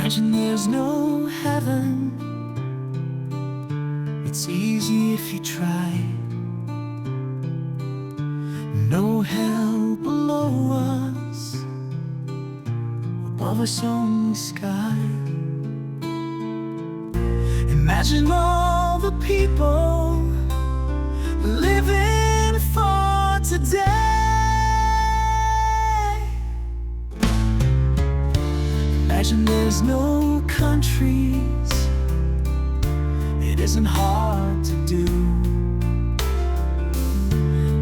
Imagine there's no heaven. It's easy if you try. No hell below us, above us only sky. Imagine all the people living for today. Imagine there's no countries. It isn't hard to do.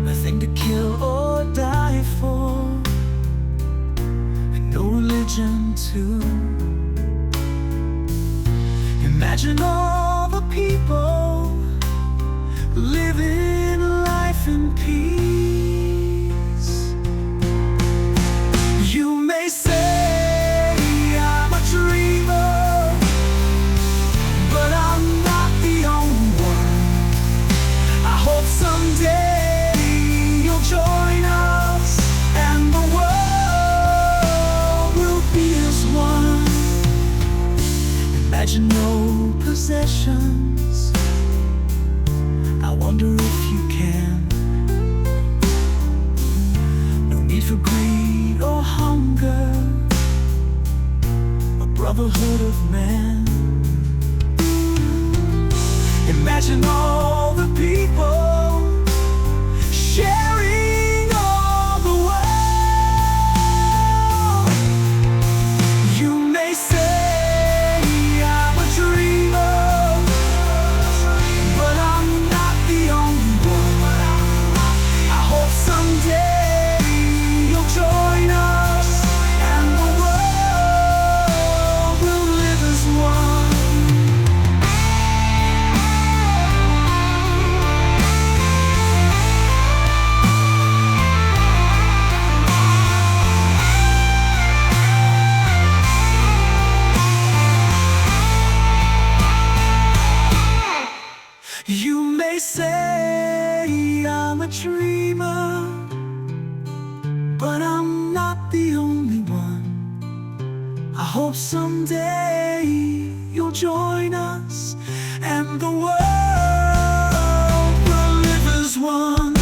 Nothing to kill or die for, and no religion too. Imagine all the people living a life in peace. You may say someday you'll join us, and the world will be as one. Imagine no possessions. I wonder if you can. No need for greed or hunger, a brotherhood of man. Imagine all the people sharing all the world. You may say I'm a dreamer, but I'm not the only one. I hope someday you'll join us, and the world will live as one. You may say I'm a dreamer, but I'm not the only one. I hope someday you'll join us, and the world will live as one.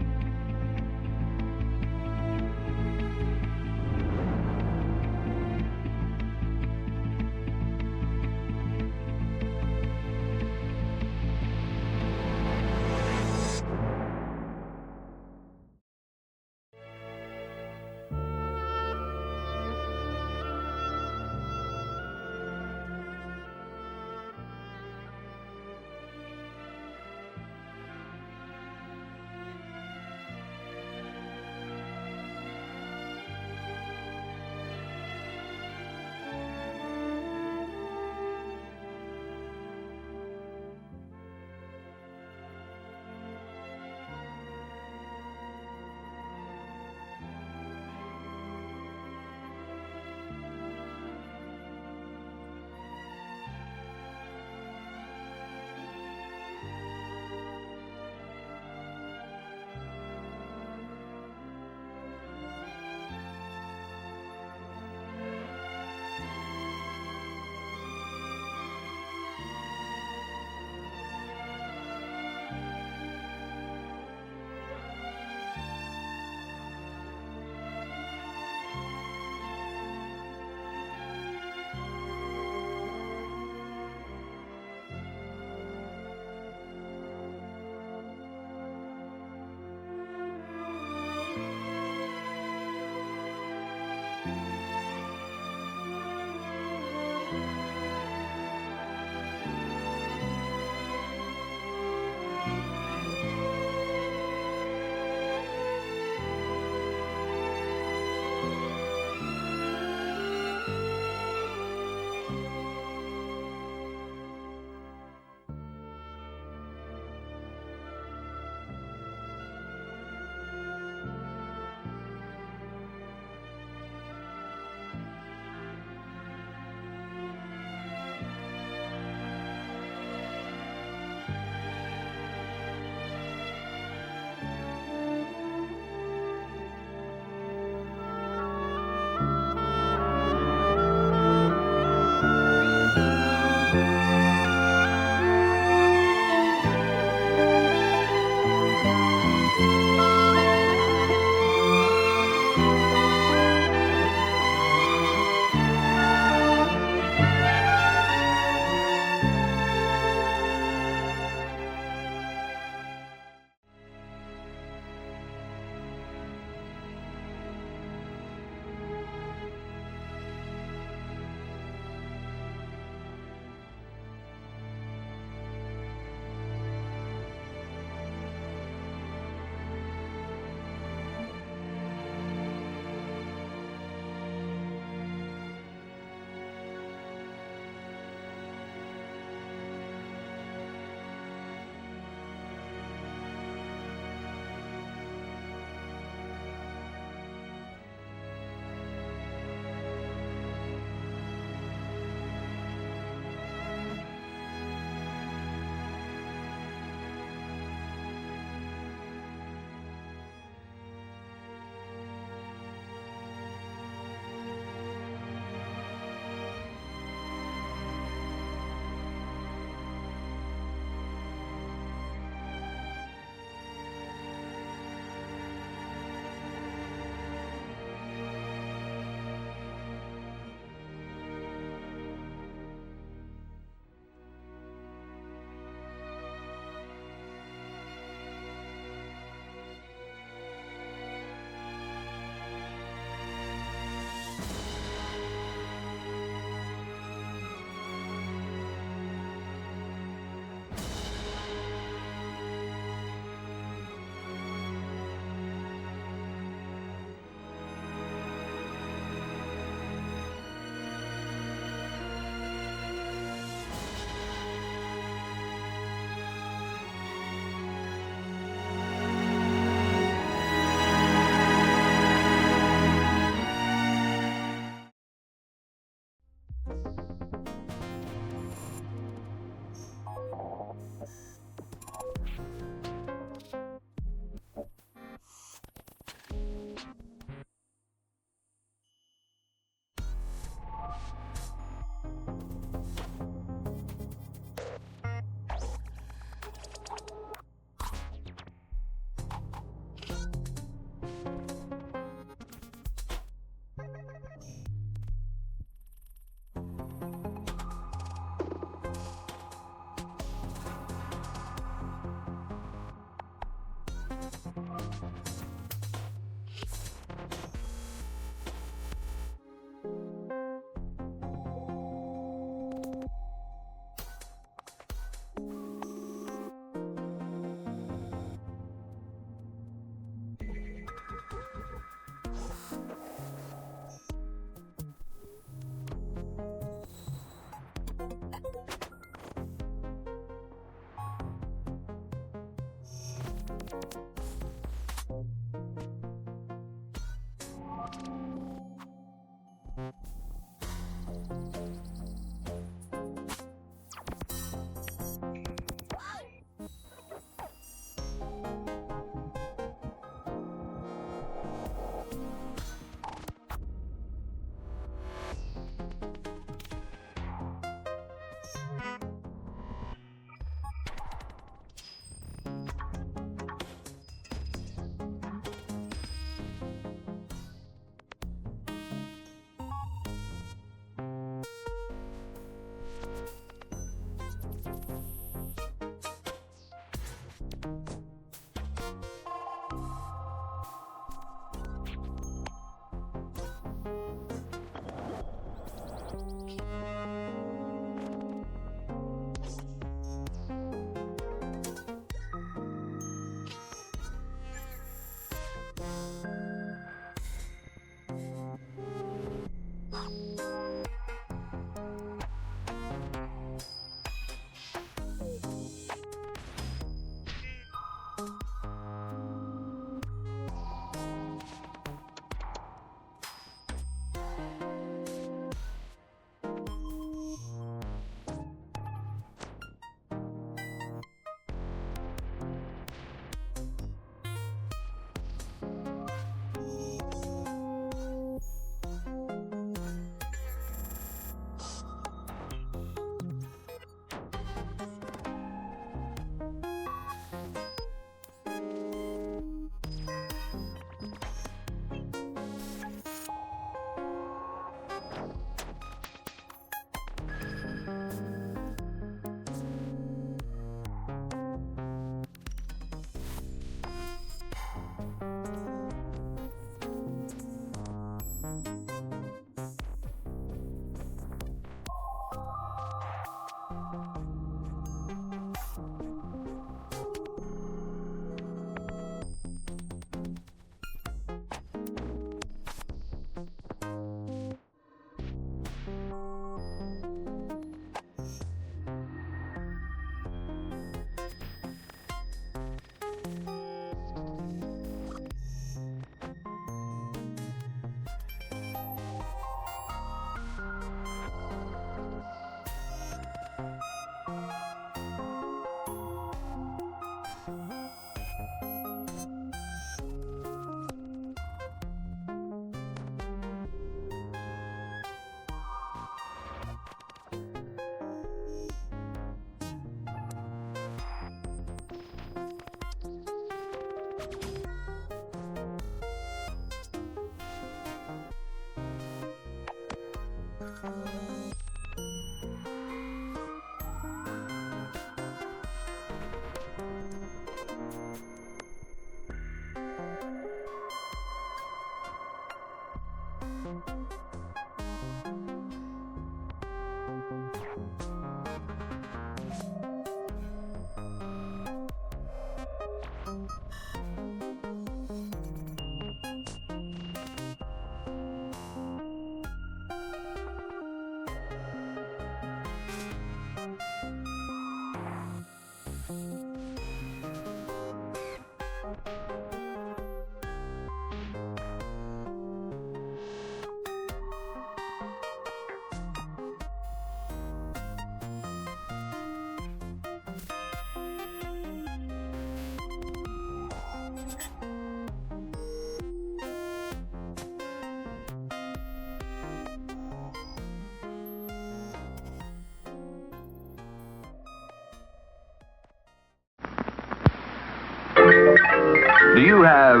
Do you have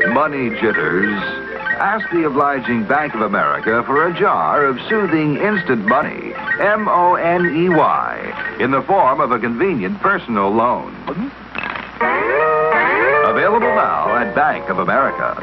money jitters? Ask the obliging Bank of America for a jar of soothing instant money, M-O-N-E-Y, in the form of a convenient personal loan. Available now at Bank of America.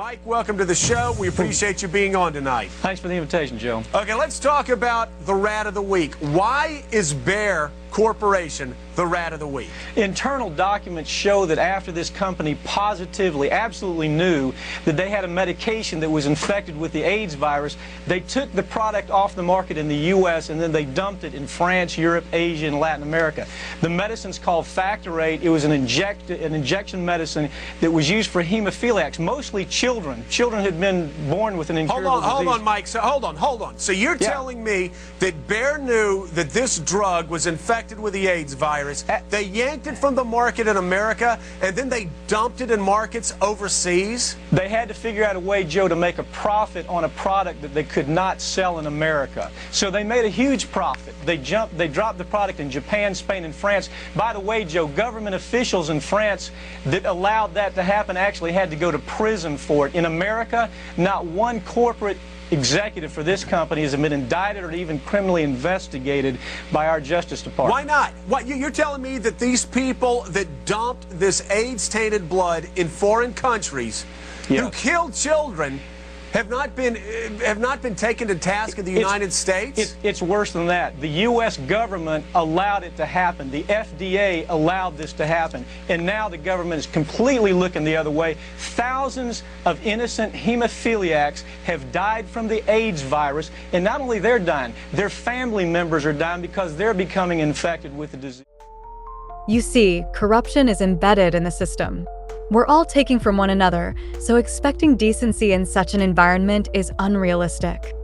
Mike, welcome to the show. We appreciate you being on tonight. Thanks for the invitation, Joe. Okay, let's talk about the rat of the week. Why is Bayer Corporation the rat of the week? Internal documents show that after this company positively, absolutely knew that they had a medication that was infected with the AIDS virus, they took the product off the market in the U.S. and then they dumped it in France, Europe, Asia, and Latin America. The medicine's called Factor 8. It was an injection medicine that was used for hemophiliacs, mostly children. Children had been born with an incurable disease. Hold on, Mike. So, hold on. So you're telling me that Bayer knew that this drug was infected with the AIDS virus. They yanked it from the market in America, and then they dumped it in markets overseas? They had to figure out a way, Joe, to make a profit on a product that they could not sell in America. So they made a huge profit. They dropped the product in Japan, Spain, and France. By the way, Joe, government officials in France that allowed that to happen actually had to go to prison for it. In America, not one corporate executive for this company has been indicted or even criminally investigated by our Justice Department. Why not? You're telling me that these people that dumped this AIDS-tainted blood in foreign countries, who killed children, have not been taken to task in the United States? It's worse than that. The U.S. government allowed it to happen. The FDA allowed this to happen. And now the government is completely looking the other way. Thousands of innocent hemophiliacs have died from the AIDS virus. And not only they're dying, their family members are dying because they're becoming infected with the disease. You see, corruption is embedded in the system. We're all taking from one another, so expecting decency in such an environment is unrealistic.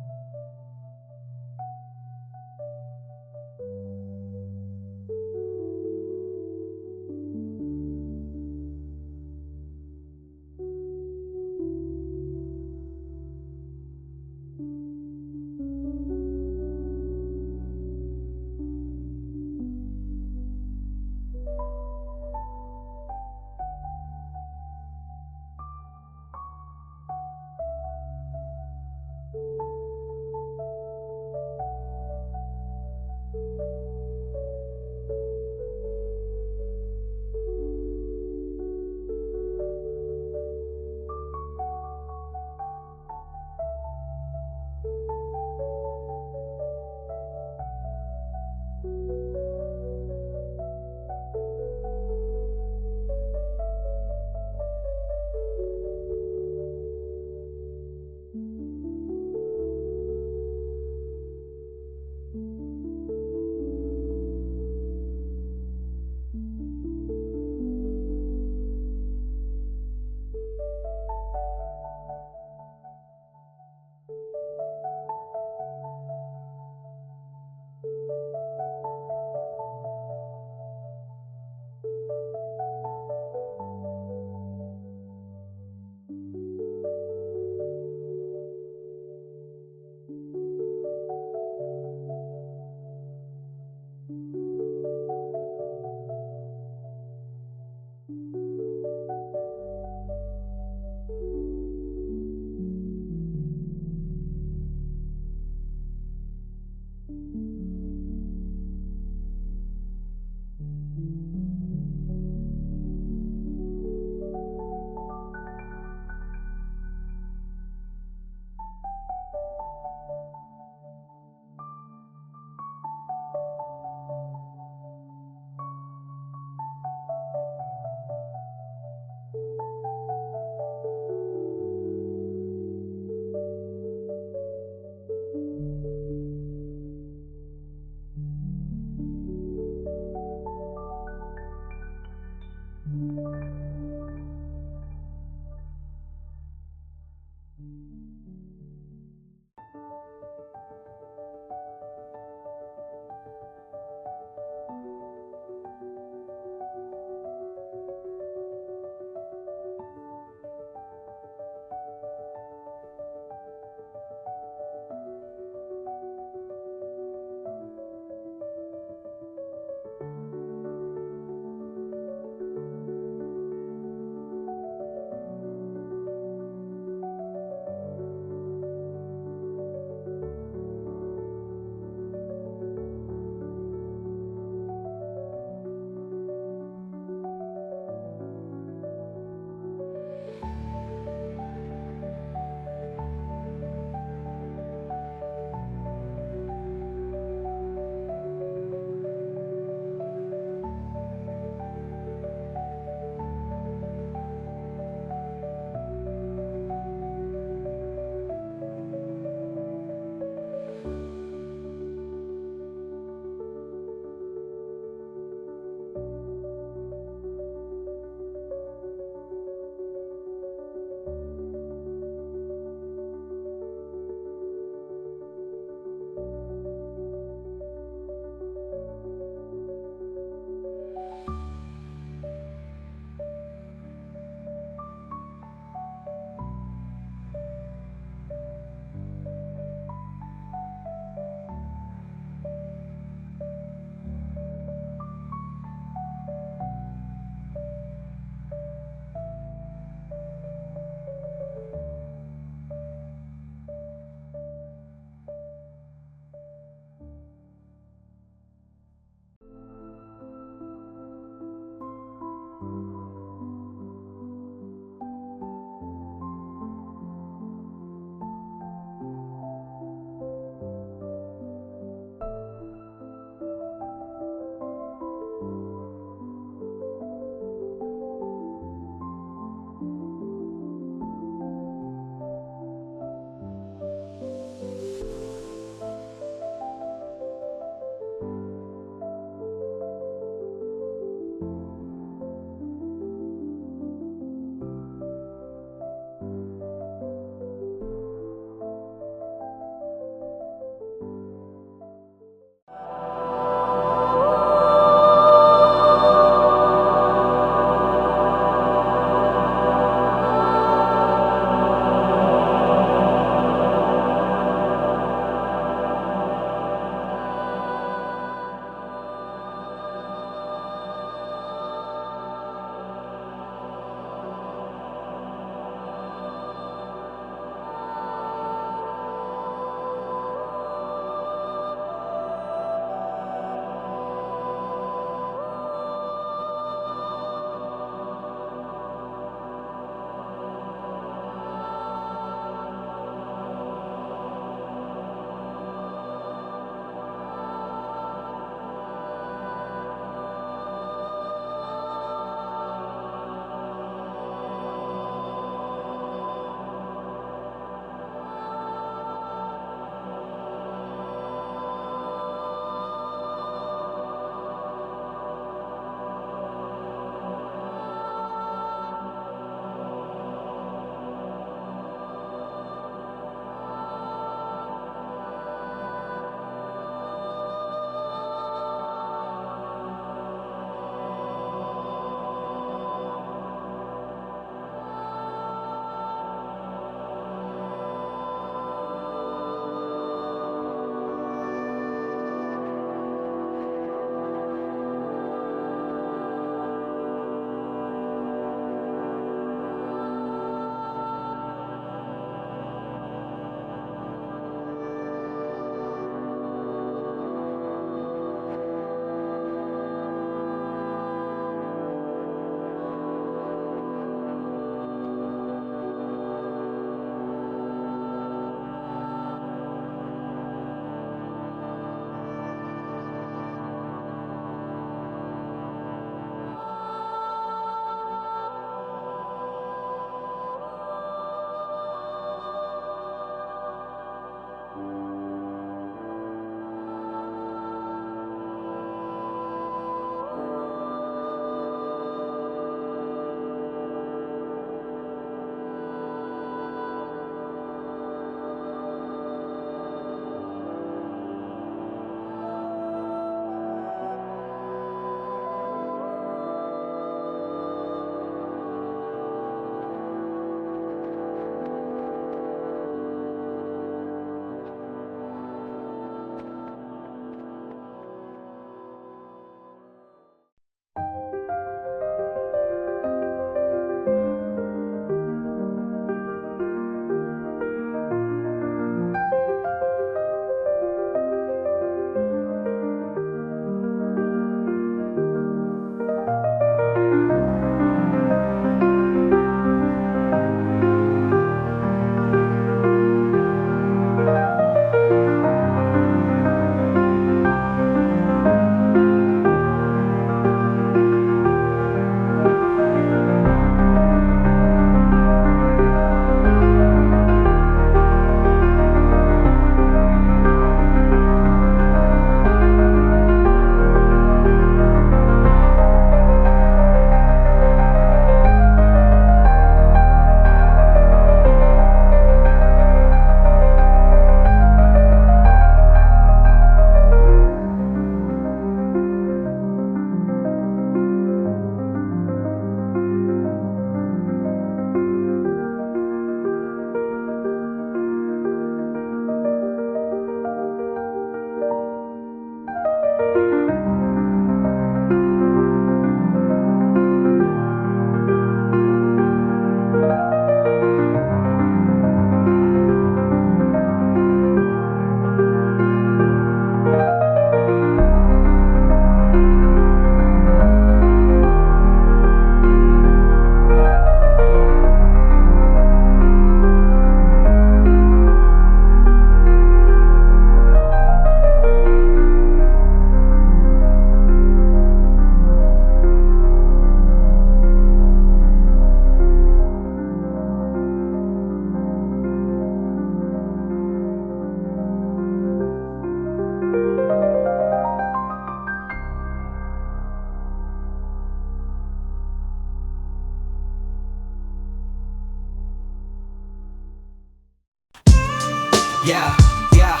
Yeah, yeah,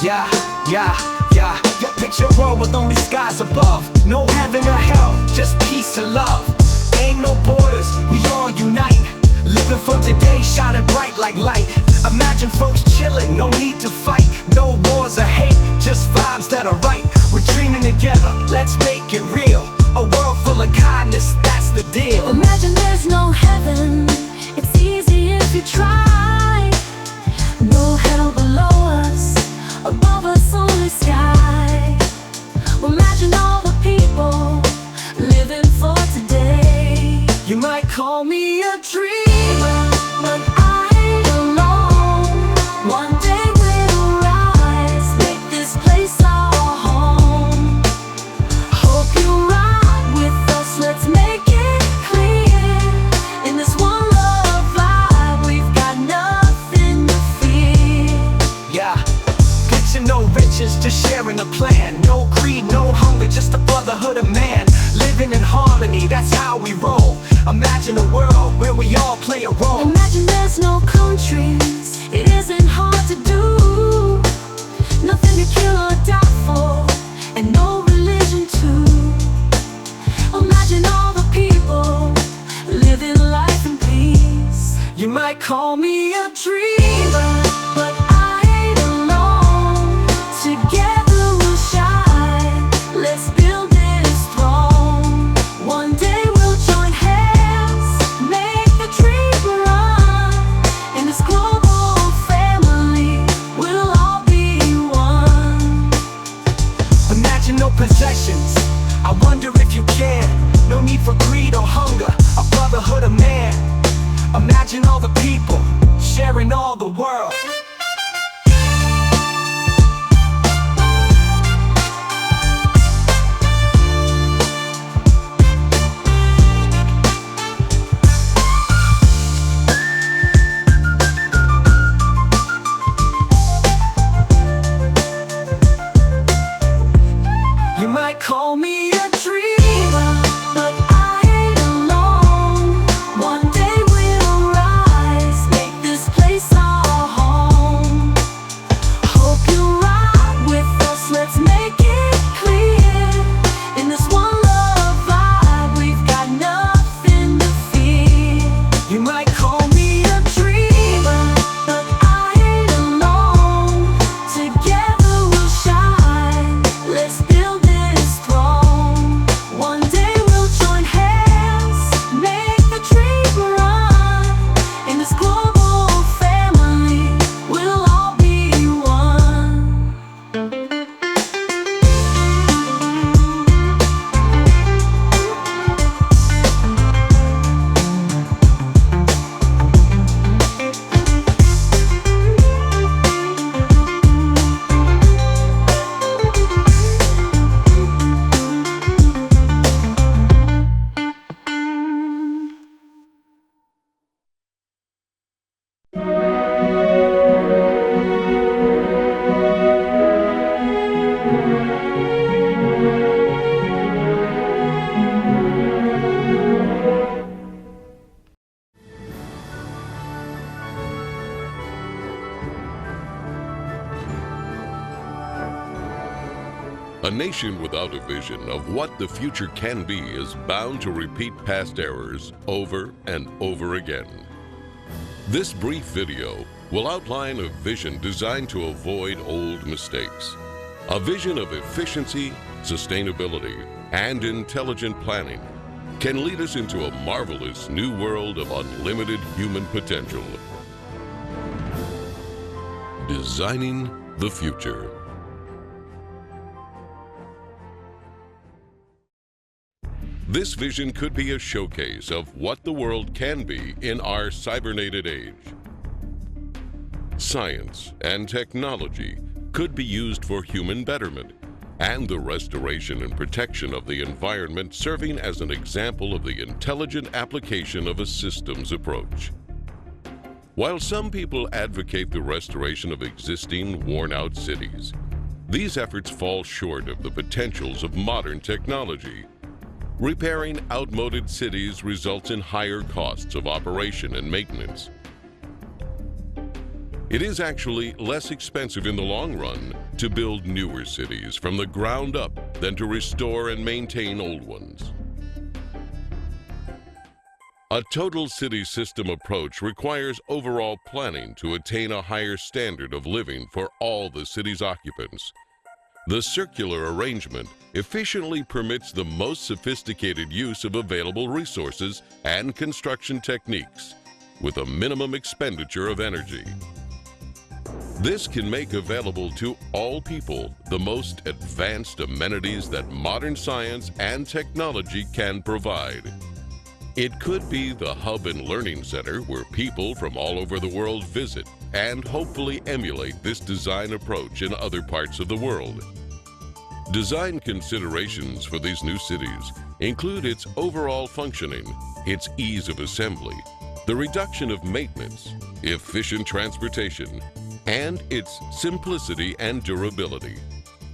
yeah, yeah, yeah. Picture a world with only skies above. No heaven or hell, just peace and love. Ain't no borders, we all unite. Living for today, shining bright like light. Imagine folks chilling, no need to fight. No wars or hate, just vibes that are right. We're dreaming together, let's make it real. A world full of kindness, that's the deal. Imagine there's no heaven, it's easy if you try. No hell below us, above us only sky. Imagine all the people living for today. You might call me a dreamer, but I ain't alone. One day we'll rise, make this place our home. Hope you ride with us, let's make it clear. In this one love vibe, we've got nothing to fear. yeah. Picture no riches, just sharing a plan. No greed, no hunger, just a brotherhood of man. Living in harmony, that's how we roll. Imagine a world where we all play a role. Imagine there's no countries, it isn't hard to do. Nothing to kill or die for, and no religion too. Imagine all the people living life in peace. You might call me a dreamer, But I ain't alone. Together we'll shine. Let's build this throne. One day we'll join hands, make the dream run. In this global family, we'll all be one. imagine no possessions. I wonder if you can. No need for greed or hunger, a brotherhood of man. Imagine all the people sharing all the world. You might call me a dreamer, But I ain't alone. One day we'll rise, make this place our home. Hope you ride with us, let's make it clear. In this one love vibe, we've got nothing to fear. you might call me a dreamer. But I ain't alone. Together we'll shine. Let's build this throne. One day we'll join hands, make the dream run. In this global family, we'll all be one. A nation without a vision of what the future can be is bound to repeat past errors over and over again. This brief video will outline a vision designed to avoid old mistakes. A vision of efficiency, sustainability, and intelligent planning can lead us into a marvelous new world of unlimited human potential. Designing the future. This vision could be a showcase of what the world can be in our cybernated age. Science and technology could be used for human betterment and the restoration and protection of the environment, serving as an example of the intelligent application of a systems approach. While some people advocate the restoration of existing, worn-out cities, these efforts fall short of the potentials of modern technology. Repairing outmoded cities results in higher costs of operation and maintenance. It is actually less expensive in the long run to build newer cities from the ground up than to restore and maintain old ones. A total city system approach requires overall planning to attain a higher standard of living for all the city's occupants. The circular arrangement efficiently permits the most sophisticated use of available resources and construction techniques with a minimum expenditure of energy. This can make available to all people the most advanced amenities that modern science and technology can provide. It could be the hub and learning center where people from all over the world visit and hopefully emulate this design approach in other parts of the world. Design considerations for these new cities include its overall functioning, its ease of assembly, the reduction of maintenance, efficient transportation, and its simplicity and durability.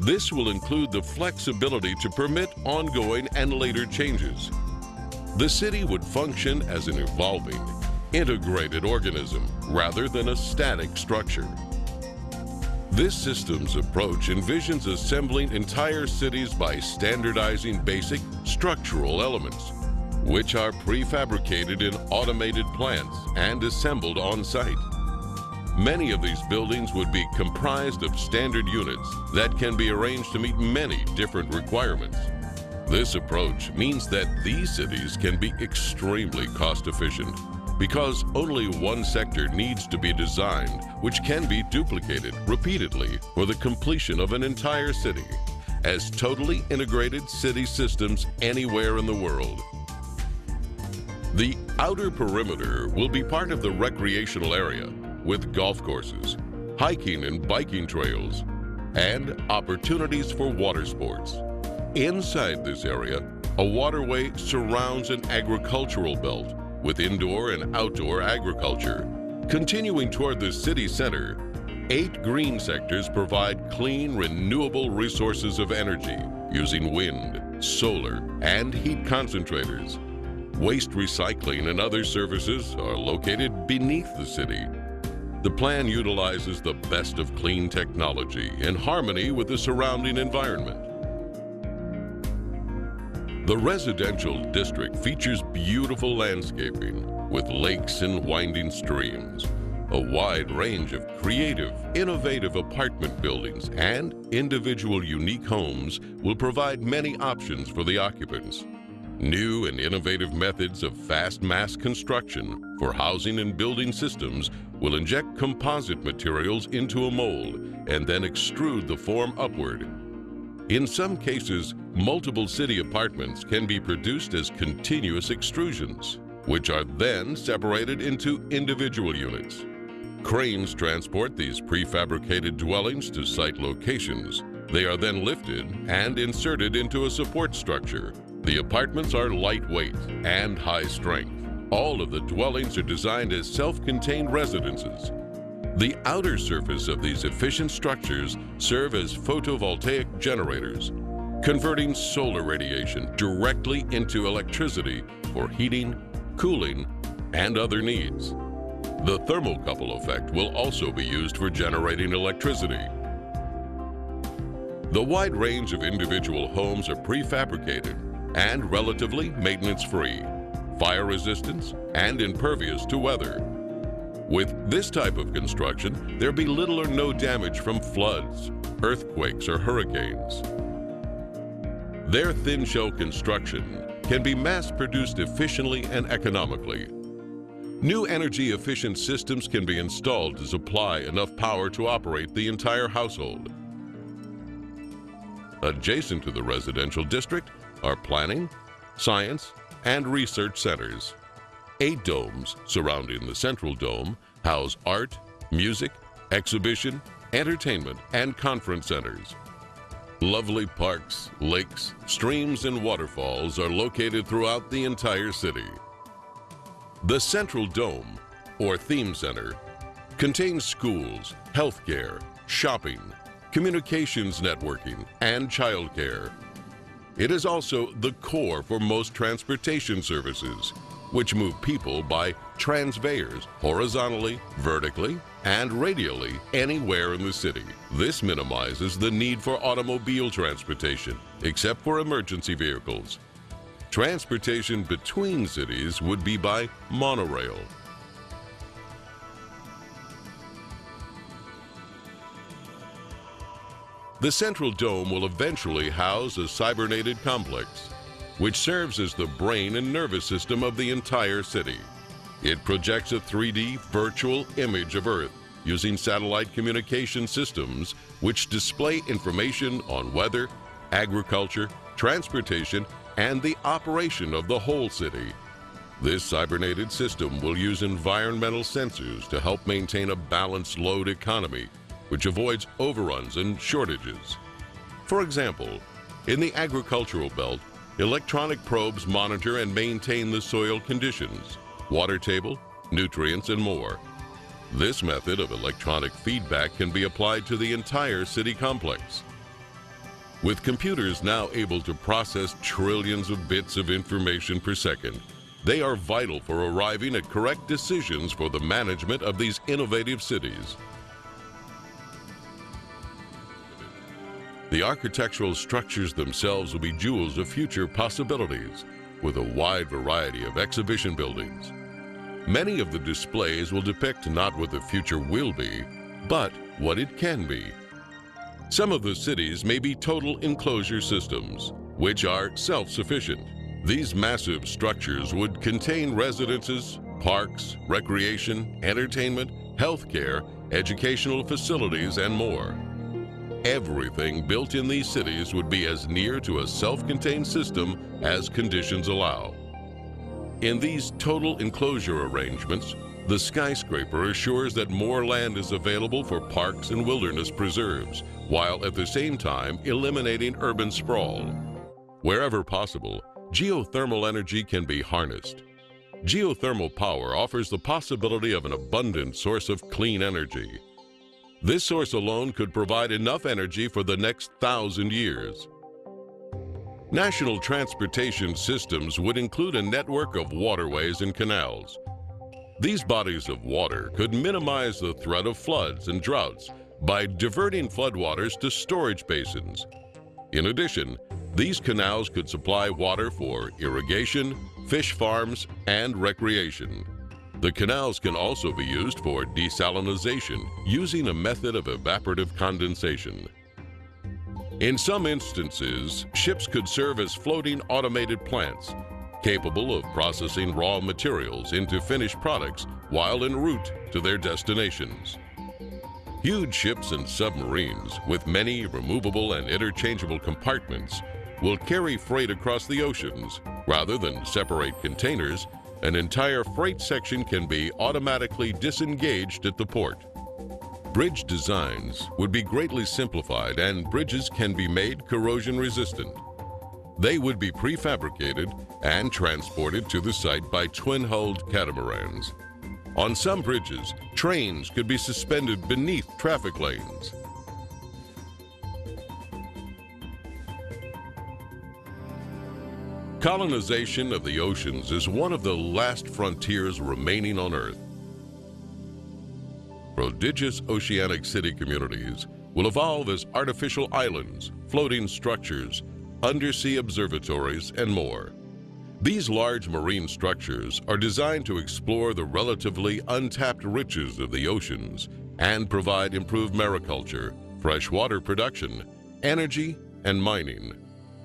This will include the flexibility to permit ongoing and later changes. The city would function as an evolving, integrated organism rather than a static structure. This systems approach envisions assembling entire cities by standardizing basic structural elements, which are prefabricated in automated plants and assembled on site. Many of these buildings would be comprised of standard units that can be arranged to meet many different requirements. This approach means that these cities can be extremely cost efficient because only one sector needs to be designed, which can be duplicated repeatedly for the completion of an entire city as totally integrated city systems anywhere in the world. The outer perimeter will be part of the recreational area with golf courses, hiking and biking trails, and opportunities for water sports. Inside this area, a waterway surrounds an agricultural belt with indoor and outdoor agriculture. Continuing toward the city center, 8 green sectors provide clean, renewable resources of energy using wind, solar, and heat concentrators. Waste recycling and other services are located beneath the city. The plan utilizes the best of clean technology in harmony with the surrounding environment. The residential district features beautiful landscaping with lakes and winding streams, a wide range of creative, innovative apartment buildings, and individual unique homes will provide many options for the occupants. New and innovative methods of fast mass construction for housing and building systems will inject composite materials into a mold and then extrude the form upward. In some cases, multiple city apartments can be produced as continuous extrusions, which are then separated into individual units. Cranes transport these prefabricated dwellings to site locations. They are then lifted and inserted into a support structure. The apartments are lightweight and high strength. All of the dwellings are designed as self-contained residences. The outer surface of these efficient structures serve as photovoltaic generators, converting solar radiation directly into electricity for heating, cooling, and other needs. The thermocouple effect will also be used for generating electricity. The wide range of individual homes are prefabricated and relatively maintenance-free, fire-resistant, and impervious to weather. With this type of construction, there'll be little or no damage from floods, earthquakes, or hurricanes. Their thin shell construction can be mass-produced efficiently and economically. New energy-efficient systems can be installed to supply enough power to operate the entire household. Adjacent to the residential district are planning, science, and research centers. 8 domes surrounding the central dome house art, music, exhibition, entertainment, and conference centers. Lovely parks, lakes, streams, and waterfalls are located throughout the entire city. The central dome, or theme center, contains schools, healthcare, shopping, communications networking, and childcare. It is also the core for most transportation services, which move people by transveyors horizontally, vertically, and radially anywhere in the city. This minimizes the need for automobile transportation, except for emergency vehicles. Transportation between cities would be by monorail. The central dome will eventually house a cybernated complex, which serves as the brain and nervous system of the entire city. It projects a 3D virtual image of Earth using satellite communication systems which display information on weather, agriculture, transportation, and the operation of the whole city. This cybernated system will use environmental sensors to help maintain a balanced load economy, which avoids overruns and shortages. For example, in the agricultural belt, electronic probes monitor and maintain the soil conditions, water table, nutrients, and more. This method of electronic feedback can be applied to the entire city complex. With computers now able to process trillions of bits of information per second, they are vital for arriving at correct decisions for the management of these innovative cities. The architectural structures themselves will be jewels of future possibilities, with a wide variety of exhibition buildings. Many of the displays will depict not what the future will be, but what it can be. Some of the cities may be total enclosure systems, which are self-sufficient. These massive structures would contain residences, parks, recreation, entertainment, healthcare, educational facilities, and more. Everything built in these cities would be as near to a self-contained system as conditions allow. In these total enclosure arrangements, the skyscraper assures that more land is available for parks and wilderness preserves, while at the same time eliminating urban sprawl. Wherever possible, geothermal energy can be harnessed. Geothermal power offers the possibility of an abundant source of clean energy. This source alone could provide enough energy for the next 1,000 years. National transportation systems would include a network of waterways and canals. These bodies of water could minimize the threat of floods and droughts by diverting floodwaters to storage basins. In addition, these canals could supply water for irrigation, fish farms, and recreation. The canals can also be used for desalination using a method of evaporative condensation. In some instances, ships could serve as floating automated plants, capable of processing raw materials into finished products while en route to their destinations. Huge ships and submarines with many removable and interchangeable compartments will carry freight across the oceans. Rather than separate containers, an entire freight section can be automatically disengaged at the port. Bridge designs would be greatly simplified, and bridges can be made corrosion resistant. They would be prefabricated and transported to the site by twin-hulled catamarans. On some bridges, trains could be suspended beneath traffic lanes. Colonization of the oceans is one of the last frontiers remaining on Earth. Prodigious oceanic city communities will evolve as artificial islands, floating structures, undersea observatories, and more. These large marine structures are designed to explore the relatively untapped riches of the oceans and provide improved mariculture, freshwater production, energy, and mining.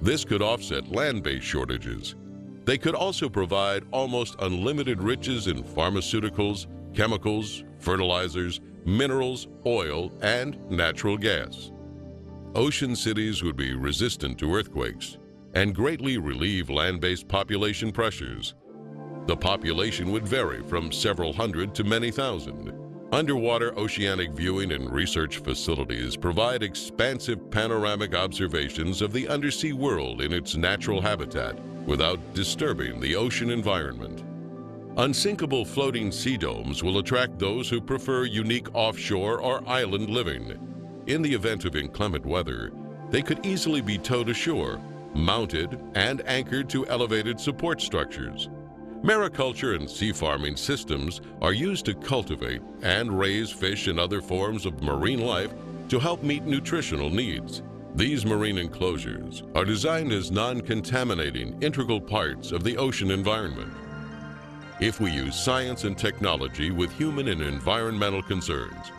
This could offset land-based shortages. They could also provide almost unlimited riches in pharmaceuticals, chemicals, fertilizers, minerals, oil, and natural gas. Ocean cities would be resistant to earthquakes and greatly relieve land-based population pressures. The population would vary from several hundred to many thousand. Underwater oceanic viewing and research facilities provide expansive panoramic observations of the undersea world in its natural habitat without disturbing the ocean environment. Unsinkable floating sea domes will attract those who prefer unique offshore or island living. In the event of inclement weather, they could easily be towed ashore, mounted and anchored to elevated support structures. Mariculture and sea farming systems are used to cultivate and raise fish and other forms of marine life to help meet nutritional needs. These marine enclosures are designed as non-contaminating integral parts of the ocean environment. If we use science and technology with human and environmental concerns,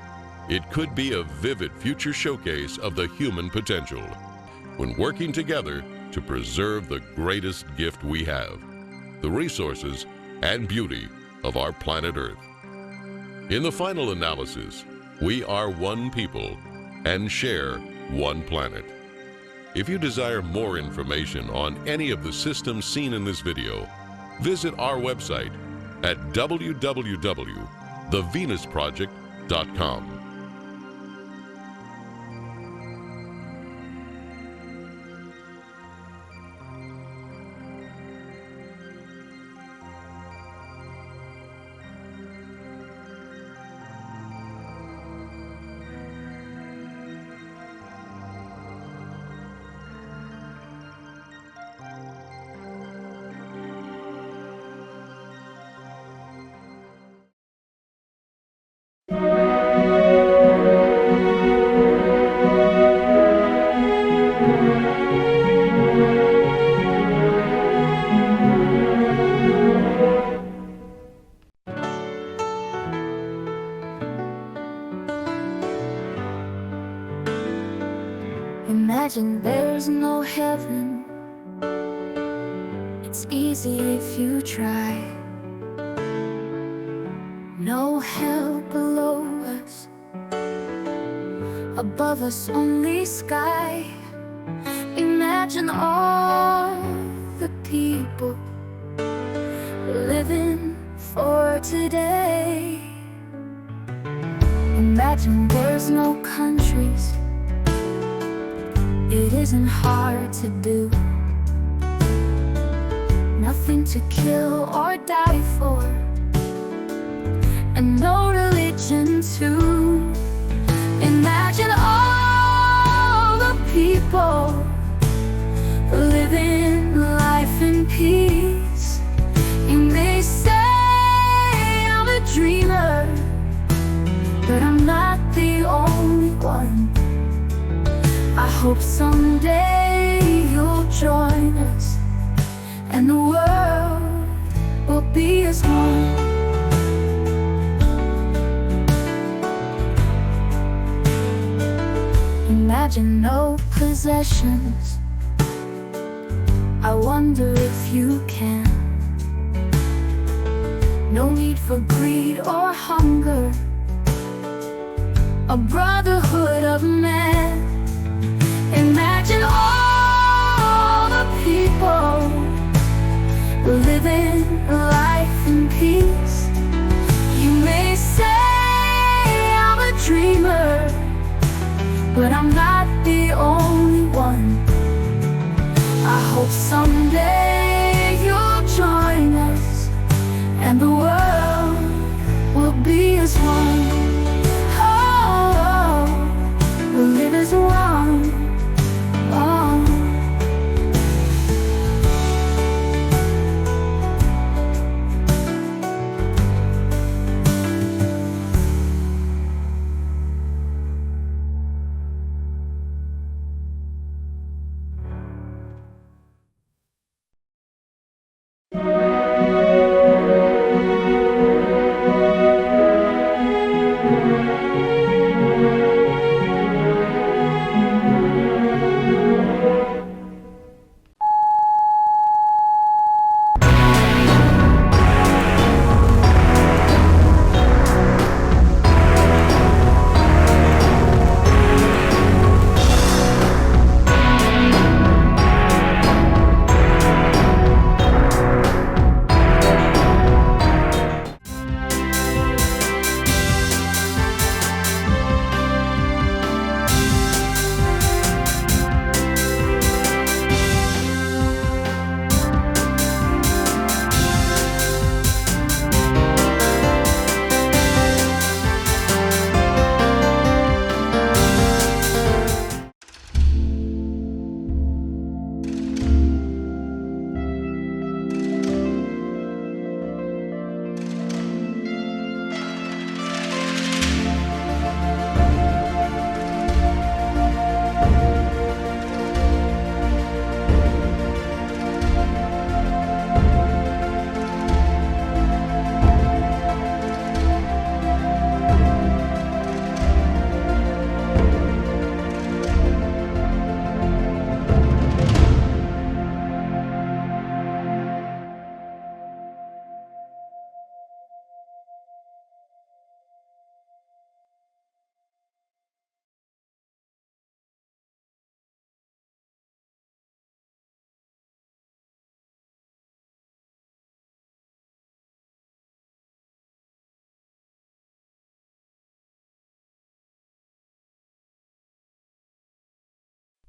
it could be a vivid future showcase of the human potential when working together to preserve the greatest gift we have, the resources and beauty of our planet Earth. In the final analysis, we are one people and share one planet. If you desire more information on any of the systems seen in this video, visit our website at www.thevenusproject.com. Imagine there's no heaven. It's easy if you try. No hell below us, above us only sky. Imagine all the people living for today. Imagine there's no countries. It isn't hard to do. Nothing to kill or die for, and no religion too. Imagine all the people living life in peace. You may say I'm a dreamer, but I'm not the only one. I hope someday you'll join us, and the world will be as one. Imagine no possessions. I wonder if you can. No need for greed or hunger. A brotherhood of man. Imagine all the people living life in peace. You may say I'm a dreamer, but I'm not the only one. I hope someday you'll join us, and the world will be as one. Oh, we'll live as one.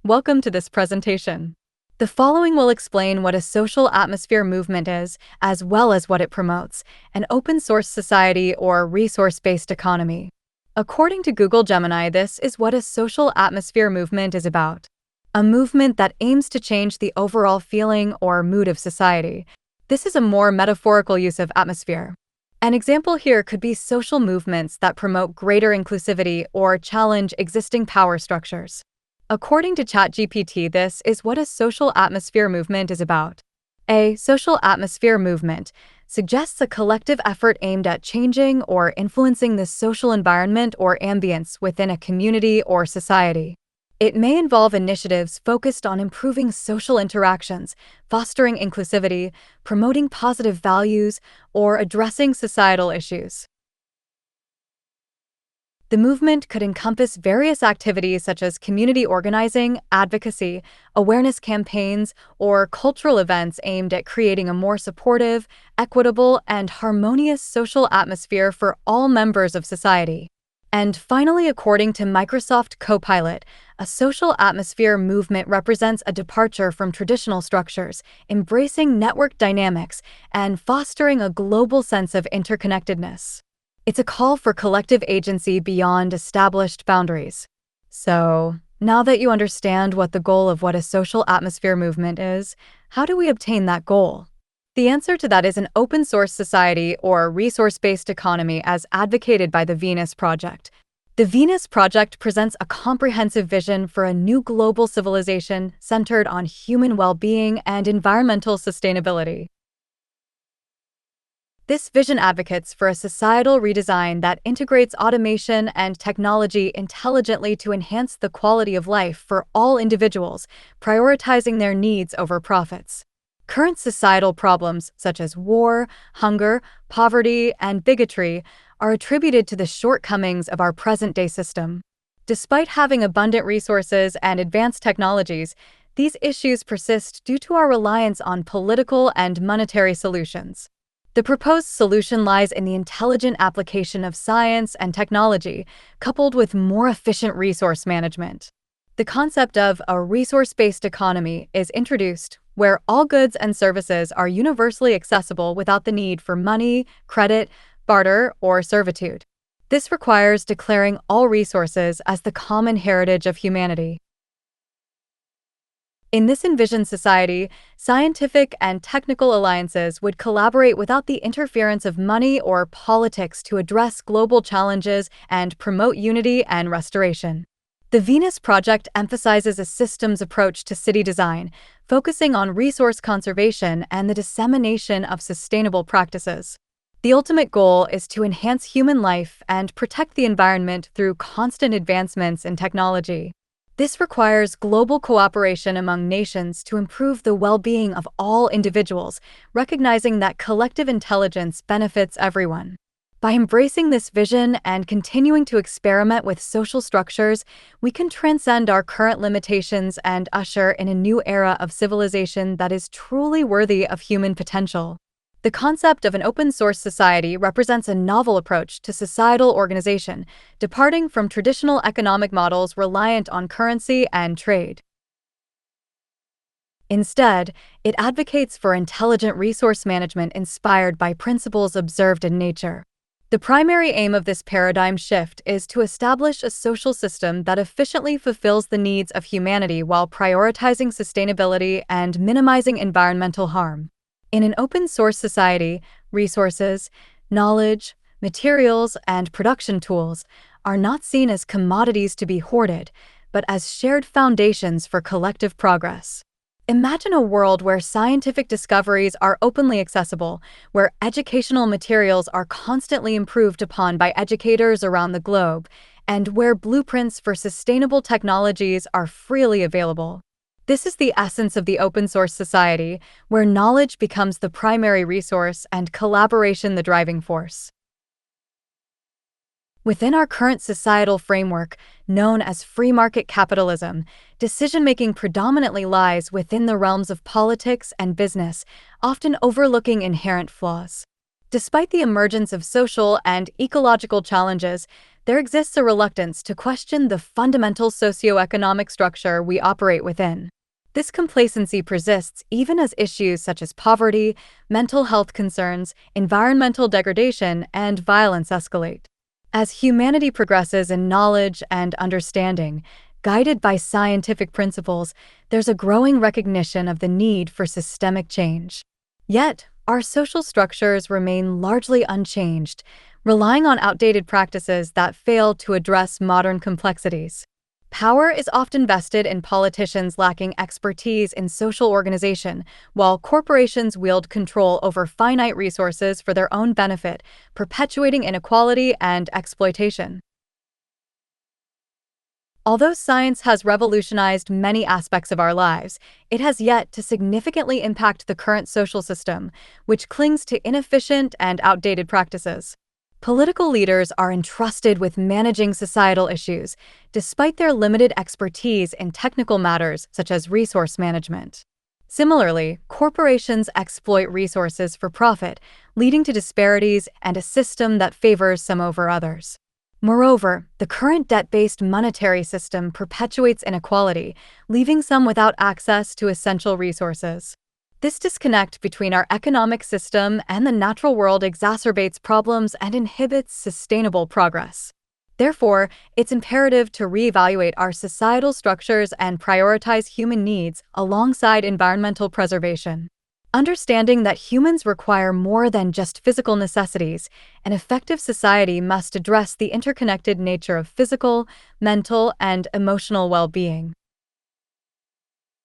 Welcome to this presentation. The following will explain what a social atmosphere movement is, as well as what it promotes: an open-source society or resource-based economy. According to Google Gemini, this is what a social atmosphere movement is about. A movement that aims to change the overall feeling or mood of society. This is a more metaphorical use of atmosphere. An example here could be social movements that promote greater inclusivity or challenge existing power structures. According to ChatGPT, this is what a social atmosphere movement is about. A social atmosphere movement suggests a collective effort aimed at changing or influencing the social environment or ambience within a community or society. It may involve initiatives focused on improving social interactions, fostering inclusivity, promoting positive values, or addressing societal issues. The movement could encompass various activities such as community organizing, advocacy, awareness campaigns, or cultural events aimed at creating a more supportive, equitable, and harmonious social atmosphere for all members of society. And finally, according to Microsoft Copilot, a social atmosphere movement represents a departure from traditional structures, embracing network dynamics and fostering a global sense of interconnectedness. It's a call for collective agency beyond established boundaries. So, now that you understand what the goal of what a social atmosphere movement is, how do we obtain that goal? The answer to that is an open-source society or resource-based economy as advocated by the Venus Project. The Venus Project presents a comprehensive vision for a new global civilization centered on human well-being and environmental sustainability. This vision advocates for a societal redesign that integrates automation and technology intelligently to enhance the quality of life for all individuals, prioritizing their needs over profits. Current societal problems such as war, hunger, poverty, and bigotry are attributed to the shortcomings of our present-day system. Despite having abundant resources and advanced technologies, these issues persist due to our reliance on political and monetary solutions. The proposed solution lies in the intelligent application of science and technology, coupled with more efficient resource management. The concept of a resource-based economy is introduced, where all goods and services are universally accessible without the need for money, credit, barter, or servitude. This requires declaring all resources as the common heritage of humanity. In this envisioned society, scientific and technical alliances would collaborate without the interference of money or politics to address global challenges and promote unity and restoration. The Venus Project emphasizes a systems approach to city design, focusing on resource conservation and the dissemination of sustainable practices. The ultimate goal is to enhance human life and protect the environment through constant advancements in technology. This requires global cooperation among nations to improve the well-being of all individuals, recognizing that collective intelligence benefits everyone. By embracing this vision and continuing to experiment with social structures, we can transcend our current limitations and usher in a new era of civilization that is truly worthy of human potential. The concept of an open-source society represents a novel approach to societal organization, departing from traditional economic models reliant on currency and trade. Instead, it advocates for intelligent resource management inspired by principles observed in nature. The primary aim of this paradigm shift is to establish a social system that efficiently fulfills the needs of humanity while prioritizing sustainability and minimizing environmental harm. In an open-source society, resources, knowledge, materials, and production tools are not seen as commodities to be hoarded, but as shared foundations for collective progress. Imagine a world where scientific discoveries are openly accessible, where educational materials are constantly improved upon by educators around the globe, and where blueprints for sustainable technologies are freely available. This is the essence of the open-source society, where knowledge becomes the primary resource and collaboration the driving force. Within our current societal framework, known as free market capitalism, decision-making predominantly lies within the realms of politics and business, often overlooking inherent flaws. Despite the emergence of social and ecological challenges, there exists a reluctance to question the fundamental socioeconomic structure we operate within. This complacency persists even as issues such as poverty, mental health concerns, environmental degradation, and violence escalate. As humanity progresses in knowledge and understanding, guided by scientific principles, there's a growing recognition of the need for systemic change. Yet, our social structures remain largely unchanged, relying on outdated practices that fail to address modern complexities. Power is often vested in politicians lacking expertise in social organization, while corporations wield control over finite resources for their own benefit, perpetuating inequality and exploitation. Although science has revolutionized many aspects of our lives, it has yet to significantly impact the current social system, which clings to inefficient and outdated practices. Political leaders are entrusted with managing societal issues, despite their limited expertise in technical matters such as resource management. Similarly, corporations exploit resources for profit, leading to disparities and a system that favors some over others. Moreover, the current debt-based monetary system perpetuates inequality, leaving some without access to essential resources. This disconnect between our economic system and the natural world exacerbates problems and inhibits sustainable progress. Therefore, it's imperative to reevaluate our societal structures and prioritize human needs alongside environmental preservation. Understanding that humans require more than just physical necessities, an effective society must address the interconnected nature of physical, mental, and emotional well-being.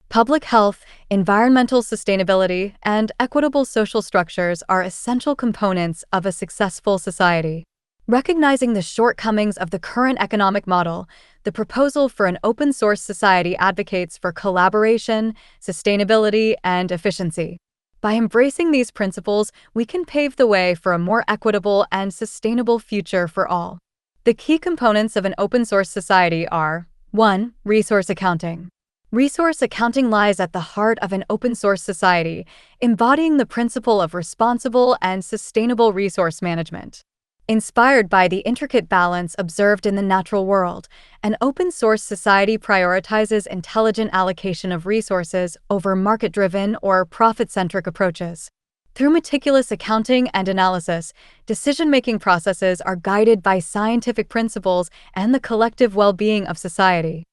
Public health, environmental sustainability, and equitable social structures are essential components of a successful society. Recognizing the shortcomings of the current economic model, the proposal for an open-source society advocates for collaboration, sustainability, and efficiency. By embracing these principles, we can pave the way for a more equitable and sustainable future for all. The key components of an open-source society are: 1. Resource accounting. Resource accounting lies at the heart of an open-source society, embodying the principle of responsible and sustainable resource management. Inspired by the intricate balance observed in the natural world, an open-source society prioritizes intelligent allocation of resources over market-driven or profit-centric approaches. Through meticulous accounting and analysis, decision-making processes are guided by scientific principles and the collective well-being of society.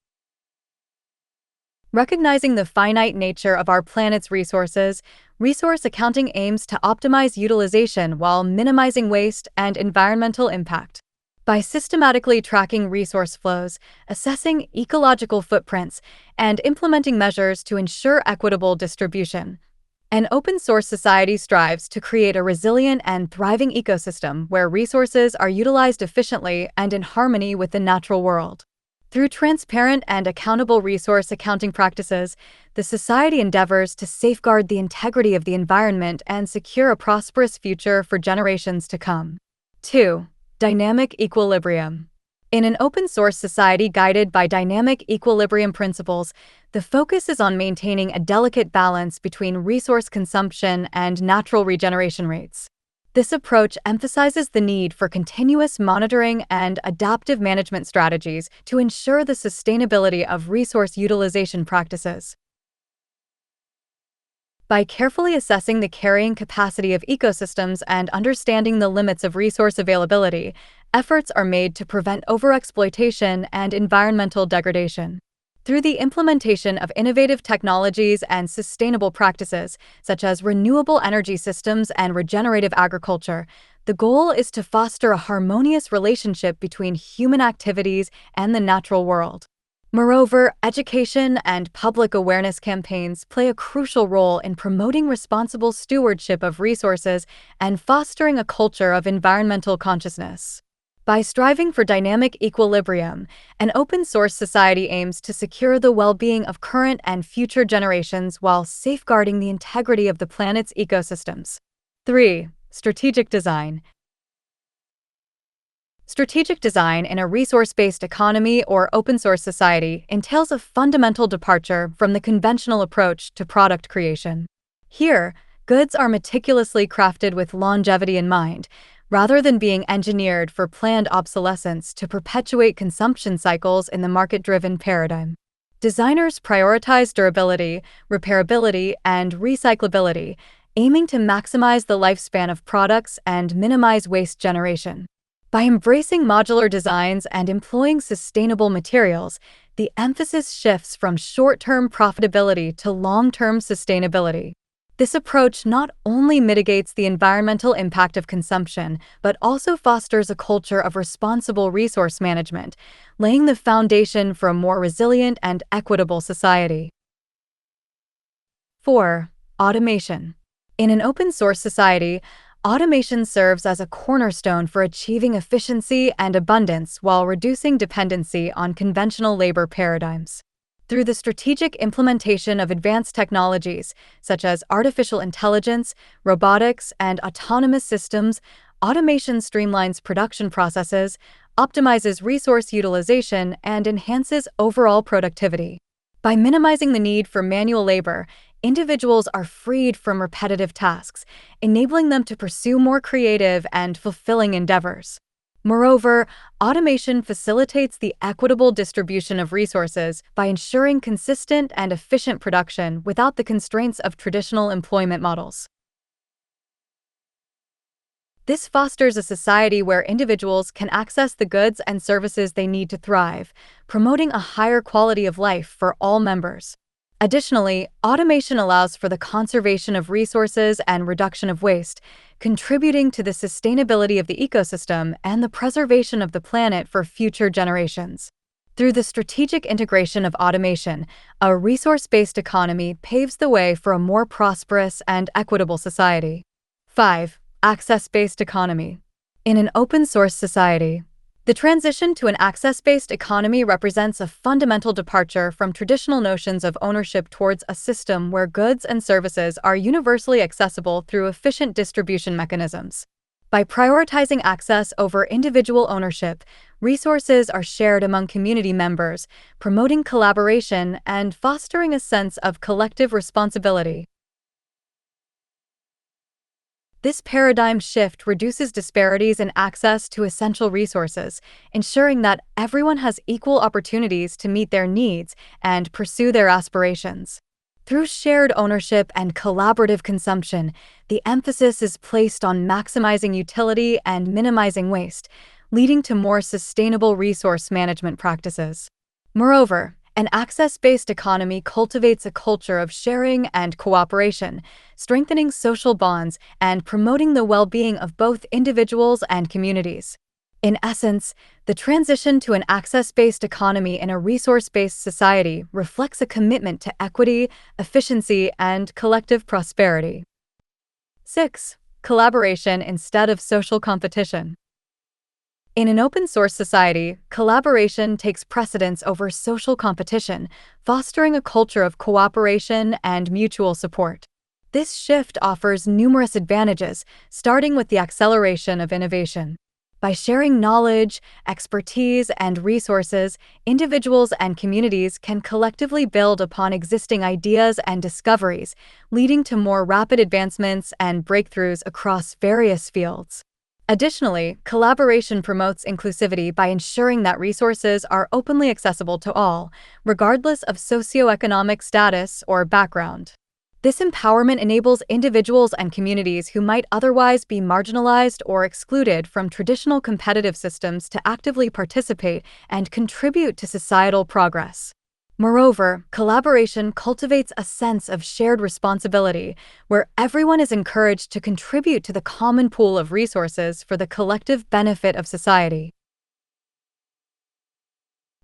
Recognizing the finite nature of our planet's resources, resource accounting aims to optimize utilization while minimizing waste and environmental impact. By systematically tracking resource flows, assessing ecological footprints, and implementing measures to ensure equitable distribution, an open-source society strives to create a resilient and thriving ecosystem where resources are utilized efficiently and in harmony with the natural world. Through transparent and accountable resource accounting practices, the society endeavors to safeguard the integrity of the environment and secure a prosperous future for generations to come. 2. Dynamic equilibrium. In an open-source society guided by dynamic equilibrium principles, the focus is on maintaining a delicate balance between resource consumption and natural regeneration rates. This approach emphasizes the need for continuous monitoring and adaptive management strategies to ensure the sustainability of resource utilization practices. By carefully assessing the carrying capacity of ecosystems and understanding the limits of resource availability, efforts are made to prevent overexploitation and environmental degradation. Through the implementation of innovative technologies and sustainable practices, such as renewable energy systems and regenerative agriculture, the goal is to foster a harmonious relationship between human activities and the natural world. Moreover, education and public awareness campaigns play a crucial role in promoting responsible stewardship of resources and fostering a culture of environmental consciousness. By striving for dynamic equilibrium, an open-source society aims to secure the well-being of current and future generations while safeguarding the integrity of the planet's ecosystems. 3. Strategic design. Strategic design in a resource-based economy or open-source society entails a fundamental departure from the conventional approach to product creation. Here, goods are meticulously crafted with longevity in mind, rather than being engineered for planned obsolescence to perpetuate consumption cycles in the market-driven paradigm. Designers prioritize durability, repairability, and recyclability, aiming to maximize the lifespan of products and minimize waste generation. By embracing modular designs and employing sustainable materials, the emphasis shifts from short-term profitability to long-term sustainability. This approach not only mitigates the environmental impact of consumption, but also fosters a culture of responsible resource management, laying the foundation for a more resilient and equitable society. 4. Automation. In an open-source society, automation serves as a cornerstone for achieving efficiency and abundance while reducing dependency on conventional labor paradigms. Through the strategic implementation of advanced technologies, such as artificial intelligence, robotics, and autonomous systems, automation streamlines production processes, optimizes resource utilization, and enhances overall productivity. By minimizing the need for manual labor, individuals are freed from repetitive tasks, enabling them to pursue more creative and fulfilling endeavors. Moreover, automation facilitates the equitable distribution of resources by ensuring consistent and efficient production without the constraints of traditional employment models. This fosters a society where individuals can access the goods and services they need to thrive, promoting a higher quality of life for all members. Additionally, automation allows for the conservation of resources and reduction of waste, contributing to the sustainability of the ecosystem and the preservation of the planet for future generations. Through the strategic integration of automation, a resource-based economy paves the way for a more prosperous and equitable society. 5. Access-based economy. In an open-source society, the transition to an access-based economy represents a fundamental departure from traditional notions of ownership towards a system where goods and services are universally accessible through efficient distribution mechanisms. By prioritizing access over individual ownership, resources are shared among community members, promoting collaboration and fostering a sense of collective responsibility. This paradigm shift reduces disparities in access to essential resources, ensuring that everyone has equal opportunities to meet their needs and pursue their aspirations. Through shared ownership and collaborative consumption, the emphasis is placed on maximizing utility and minimizing waste, leading to more sustainable resource management practices. Moreover, an access-based economy cultivates a culture of sharing and cooperation, strengthening social bonds and promoting the well-being of both individuals and communities. In essence, the transition to an access-based economy in a resource-based society reflects a commitment to equity, efficiency, and collective prosperity. 6. Collaboration instead of social competition. In an open-source society, collaboration takes precedence over social competition, fostering a culture of cooperation and mutual support. This shift offers numerous advantages, starting with the acceleration of innovation. By sharing knowledge, expertise, and resources, individuals and communities can collectively build upon existing ideas and discoveries, leading to more rapid advancements and breakthroughs across various fields. Additionally, collaboration promotes inclusivity by ensuring that resources are openly accessible to all, regardless of socioeconomic status or background. This empowerment enables individuals and communities who might otherwise be marginalized or excluded from traditional competitive systems to actively participate and contribute to societal progress. Moreover, collaboration cultivates a sense of shared responsibility, where everyone is encouraged to contribute to the common pool of resources for the collective benefit of society.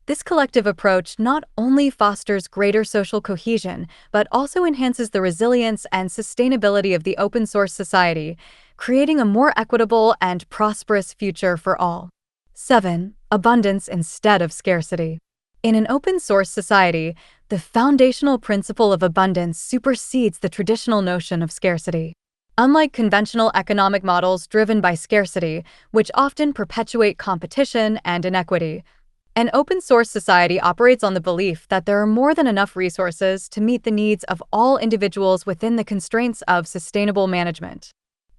This collective approach not only fosters greater social cohesion, but also enhances the resilience and sustainability of the open-source society, creating a more equitable and prosperous future for all. 7. Abundance instead of scarcity. In an open-source society, the foundational principle of abundance supersedes the traditional notion of scarcity. Unlike conventional economic models driven by scarcity, which often perpetuate competition and inequity, an open-source society operates on the belief that there are more than enough resources to meet the needs of all individuals within the constraints of sustainable management.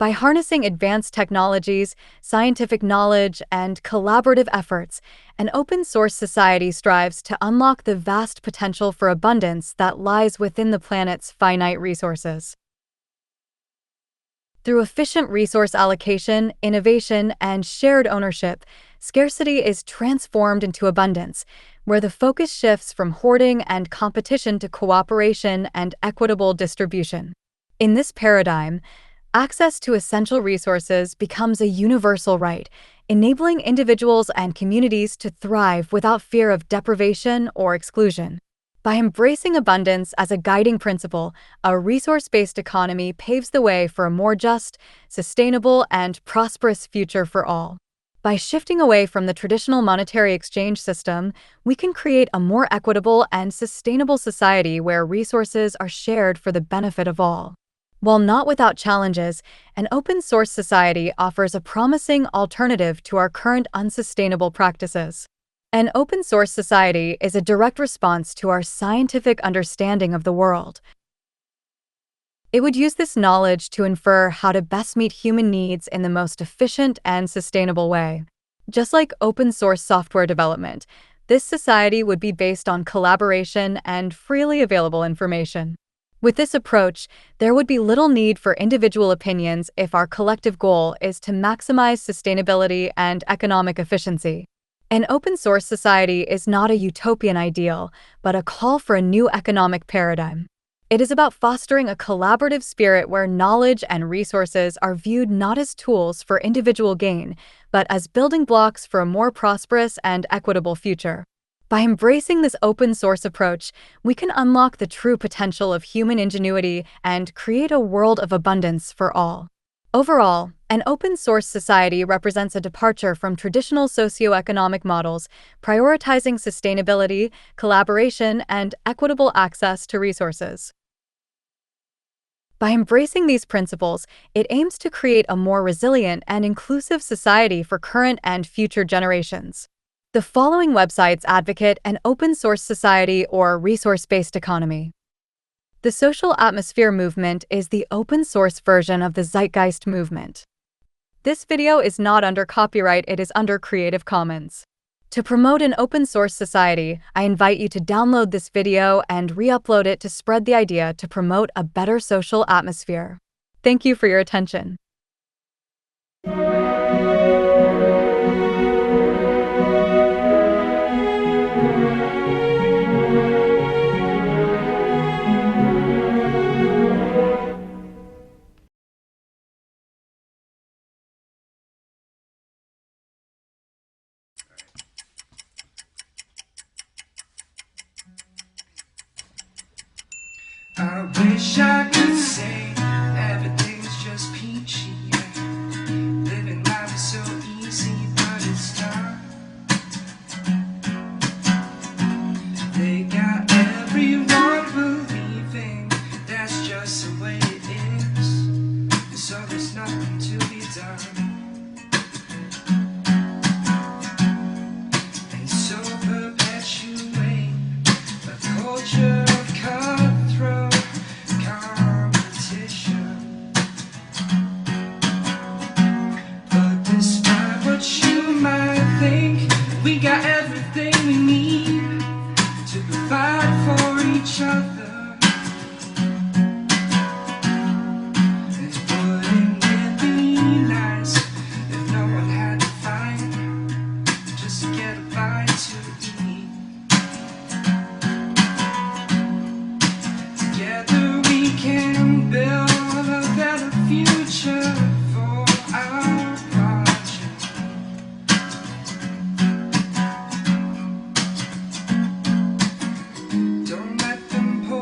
By harnessing advanced technologies, scientific knowledge, and collaborative efforts, an open-source society strives to unlock the vast potential for abundance that lies within the planet's finite resources. Through efficient resource allocation, innovation, and shared ownership, scarcity is transformed into abundance, where the focus shifts from hoarding and competition to cooperation and equitable distribution. In this paradigm, access to essential resources becomes a universal right, enabling individuals and communities to thrive without fear of deprivation or exclusion. By embracing abundance as a guiding principle, a resource-based economy paves the way for a more just, sustainable, and prosperous future for all. By shifting away from the traditional monetary exchange system, we can create a more equitable and sustainable society where resources are shared for the benefit of all. While not without challenges, an open-source society offers a promising alternative to our current unsustainable practices. An open-source society is a direct response to our scientific understanding of the world. It would use this knowledge to infer how to best meet human needs in the most efficient and sustainable way. Just like open-source software development, this society would be based on collaboration and freely available information. With this approach, there would be little need for individual opinions if our collective goal is to maximize sustainability and economic efficiency. An open-source society is not a utopian ideal, but a call for a new economic paradigm. It is about fostering a collaborative spirit where knowledge and resources are viewed not as tools for individual gain, but as building blocks for a more prosperous and equitable future. By embracing this open-source approach, we can unlock the true potential of human ingenuity and create a world of abundance for all. Overall, an open-source society represents a departure from traditional socioeconomic models, prioritizing sustainability, collaboration, and equitable access to resources. By embracing these principles, it aims to create a more resilient and inclusive society for current and future generations. The following websites advocate an open-source society or resource-based economy. The Social Atmosphere Movement is the open-source version of the Zeitgeist movement. This video is not under copyright, it is under Creative Commons. To promote an open-source society, I invite you to download this video and re-upload it to spread the idea to promote a better social atmosphere. Thank you for your attention. I wish I could say everything's just peachy, yeah. Living life is so easy, but it's not. They got everyone believing that's just the way it is, so there's nothing to be done. And so perpetuate a culture of cutthroat competition. But despite what you might think, we got everything we need to provide for each other. It wouldn't it be nice if no one had to fight just to get a bite to eat? Together we can build a better future for our project. Don't let them pull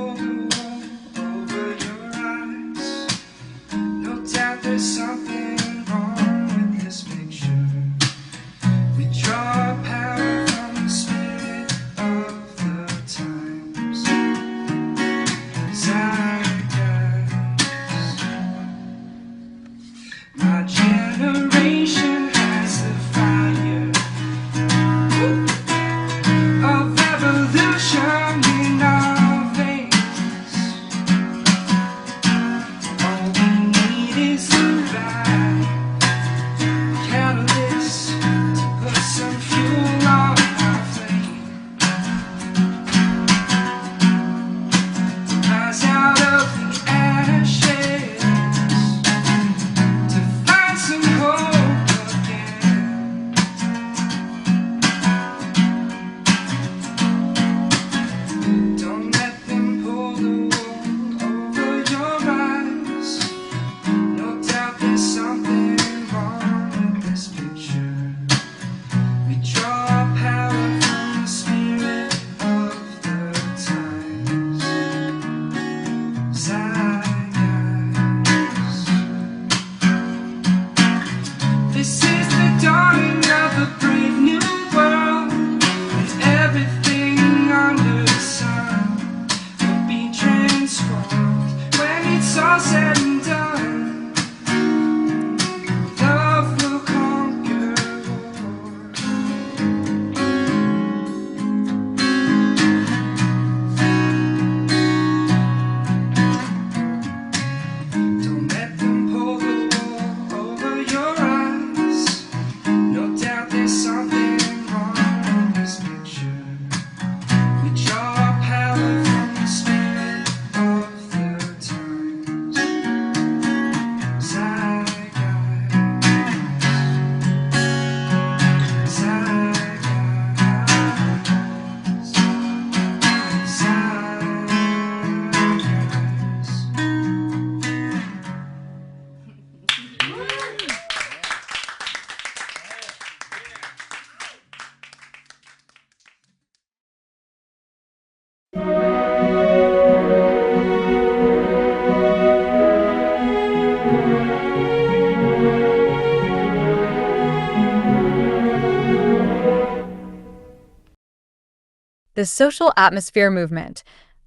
The Social Atmosphere Movement,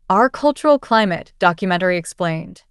Our Cultural Climate documentary explained.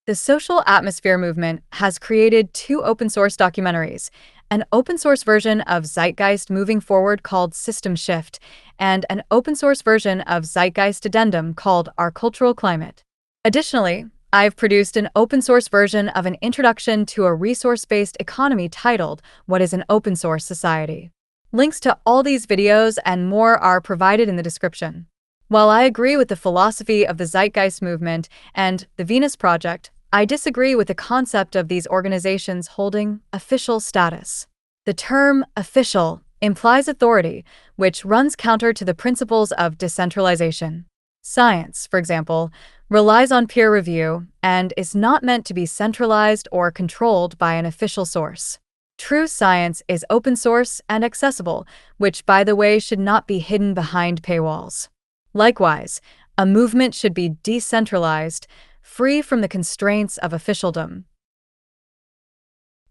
The Social Atmosphere Movement has created 2 open-source documentaries, an open-source version of Zeitgeist Moving Forward called System Shift, and an open-source version of Zeitgeist Addendum called Our Cultural Climate. Additionally, I've produced an open-source version of an introduction to a resource-based economy titled What is an Open Source Society? Links to all these videos and more are provided in the description. While I agree with the philosophy of the Zeitgeist Movement and the Venus Project, I disagree with the concept of these organizations holding official status. The term official implies authority, which runs counter to the principles of decentralization. Science, for example, relies on peer review and is not meant to be centralized or controlled by an official source. True science is open source and accessible, which, by the way, should not be hidden behind paywalls. Likewise, a movement should be decentralized, free from the constraints of officialdom.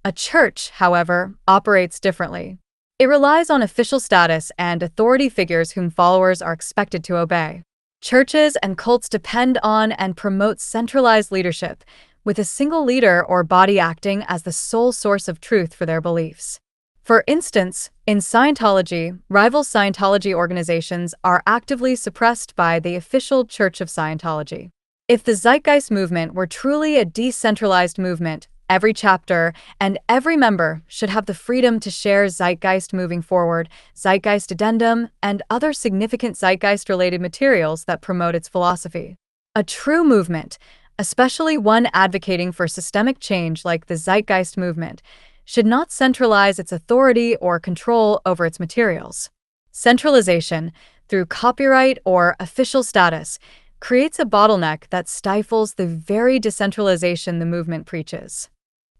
A church, however, operates differently. It relies on official status and authority figures whom followers are expected to obey. Churches and cults depend on and promote centralized leadership, with a single leader or body acting as the sole source of truth for their beliefs. For instance, in Scientology, rival Scientology organizations are actively suppressed by the official Church of Scientology. If the Zeitgeist Movement were truly a decentralized movement, every chapter and every member should have the freedom to share Zeitgeist Moving Forward, Zeitgeist Addendum, and other significant Zeitgeist-related materials that promote its philosophy. A true movement, especially one advocating for systemic change like the Zeitgeist Movement, should not centralize its authority or control over its materials. Centralization, through copyright or official status, creates a bottleneck that stifles the very decentralization the movement preaches.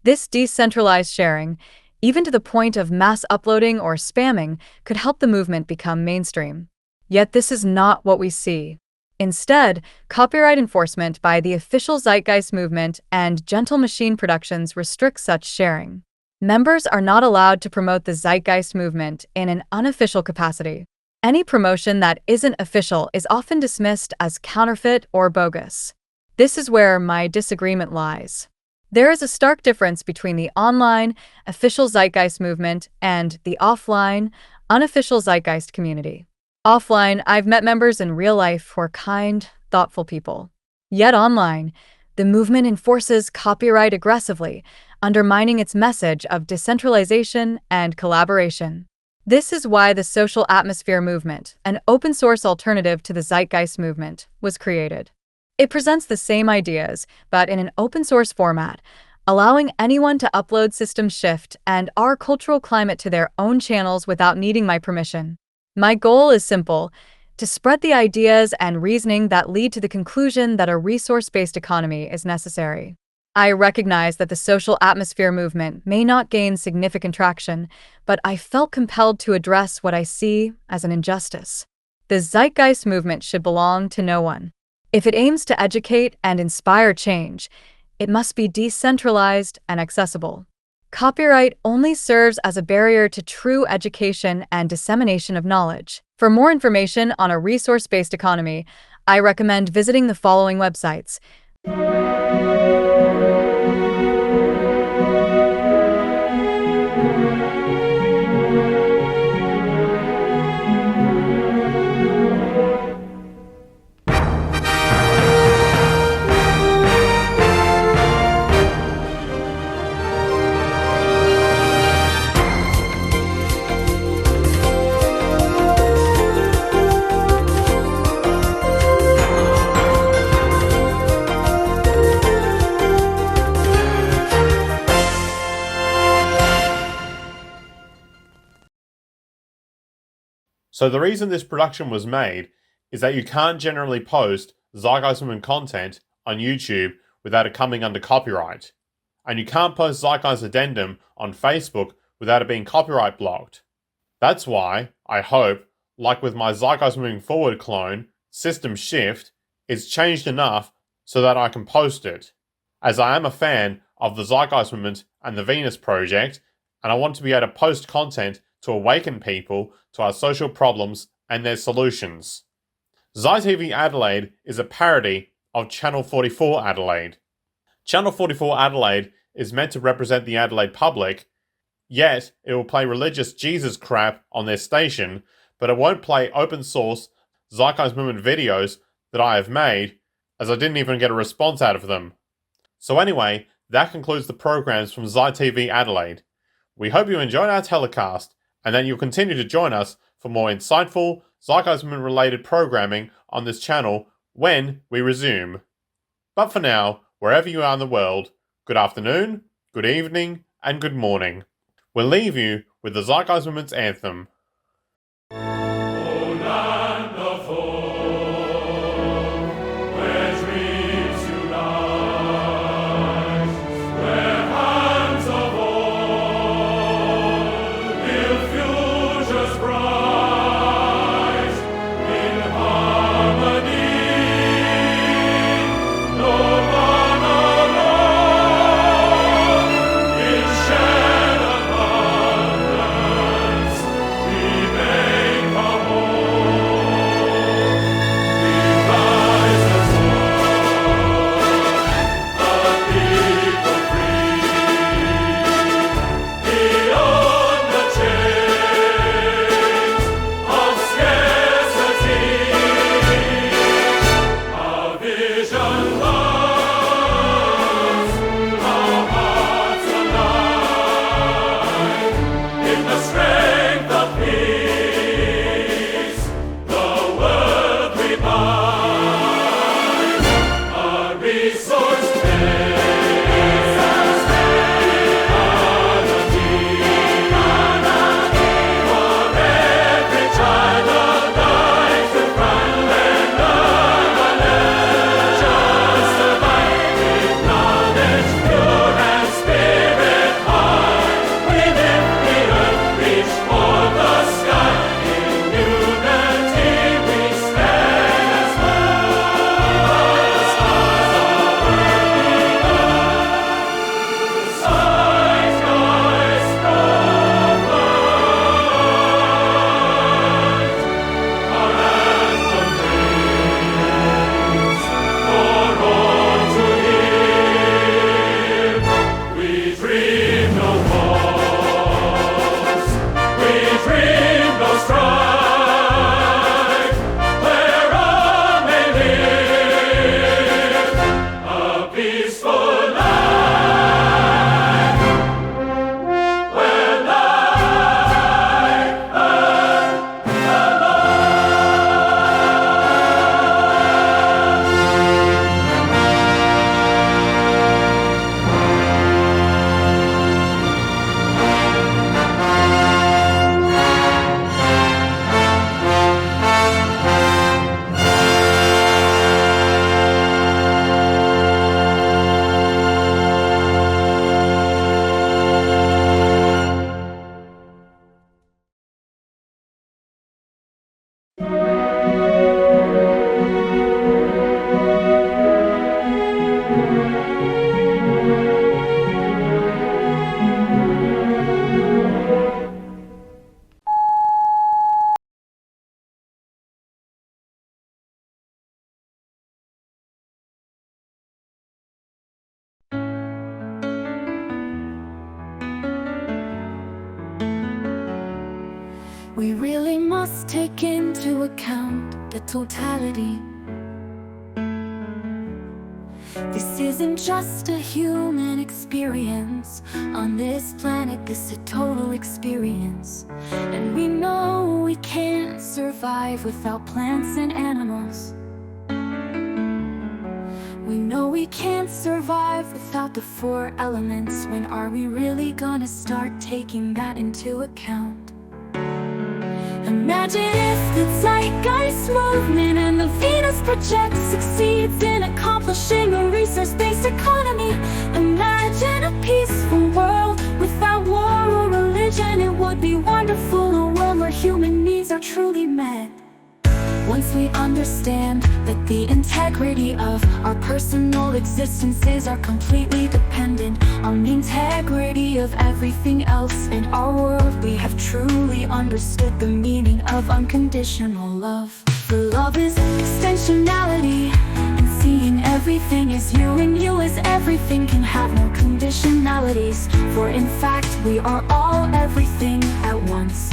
This decentralized sharing, even to the point of mass uploading or spamming, could help the movement become mainstream. Yet this is not what we see. Instead, copyright enforcement by the official Zeitgeist Movement and Gentle Machine Productions restricts such sharing. Members are not allowed to promote the Zeitgeist Movement in an unofficial capacity. Any promotion that isn't official is often dismissed as counterfeit or bogus. This is where my disagreement lies. There is a stark difference between the online, official Zeitgeist Movement and the offline, unofficial Zeitgeist community. Offline, I've met members in real life who are kind, thoughtful people. Yet online, the movement enforces copyright aggressively, undermining its message of decentralization and collaboration. This is why the Social Atmosphere Movement, an open-source alternative to the Zeitgeist Movement, was created. It presents the same ideas, but in an open-source format, allowing anyone to upload System Shift and Our Cultural Climate to their own channels without needing my permission. My goal is simple: to spread the ideas and reasoning that lead to the conclusion that a resource-based economy is necessary. I recognize that the Social Atmosphere Movement may not gain significant traction, but I felt compelled to address what I see as an injustice. The Zeitgeist Movement should belong to no one. If it aims to educate and inspire change, it must be decentralized and accessible. Copyright only serves as a barrier to true education and dissemination of knowledge. For more information on a resource-based economy, I recommend visiting the following websites. So the reason this production was made is that you can't generally post Zeitgeist Movement content on YouTube without it coming under copyright. And you can't post Zeitgeist Addendum on Facebook without it being copyright blocked. That's why, I hope, like with my Zeitgeist Moving Forward clone, System Shift, it's changed enough so that I can post it. As I am a fan of the Zeitgeist Movement and the Venus Project, and I want to be able to post content to awaken people to our social problems and their solutions. ZyTV Adelaide is a parody of Channel 44 Adelaide. Channel 44 Adelaide is meant to represent the Adelaide public, yet it will play religious Jesus crap on their station, but it won't play open source Zeitgeist Movement videos that I have made, as I didn't even get a response out of them. So anyway, that concludes the programs from ZyTV Adelaide. We hope you enjoyed our telecast, and that you'll continue to join us for more insightful, Zeitgeist Movement related programming on this channel when we resume. But for now, wherever you are in the world, good afternoon, good evening, and good morning. We'll leave you with the Zeitgeist Movement's anthem. We really must take into account the totality. This isn't just a human experience. On this planet, this is a total experience. And we know we can't survive without plants and animals. We know we can't survive without the 4 elements. When are we really gonna start taking that into account? Imagine if the Zeitgeist Movement and the Venus Project succeeds in accomplishing a resource-based economy. Imagine a peaceful world without war or religion. It would be wonderful, a world where human needs are truly met. Once we understand that the integrity of our personal existences are completely dependent on the integrity of everything else in our world, we have truly understood the meaning of unconditional love. For love is extensionality, and seeing everything as you and you as everything can have no conditionalities. For in fact, we are all everything at once.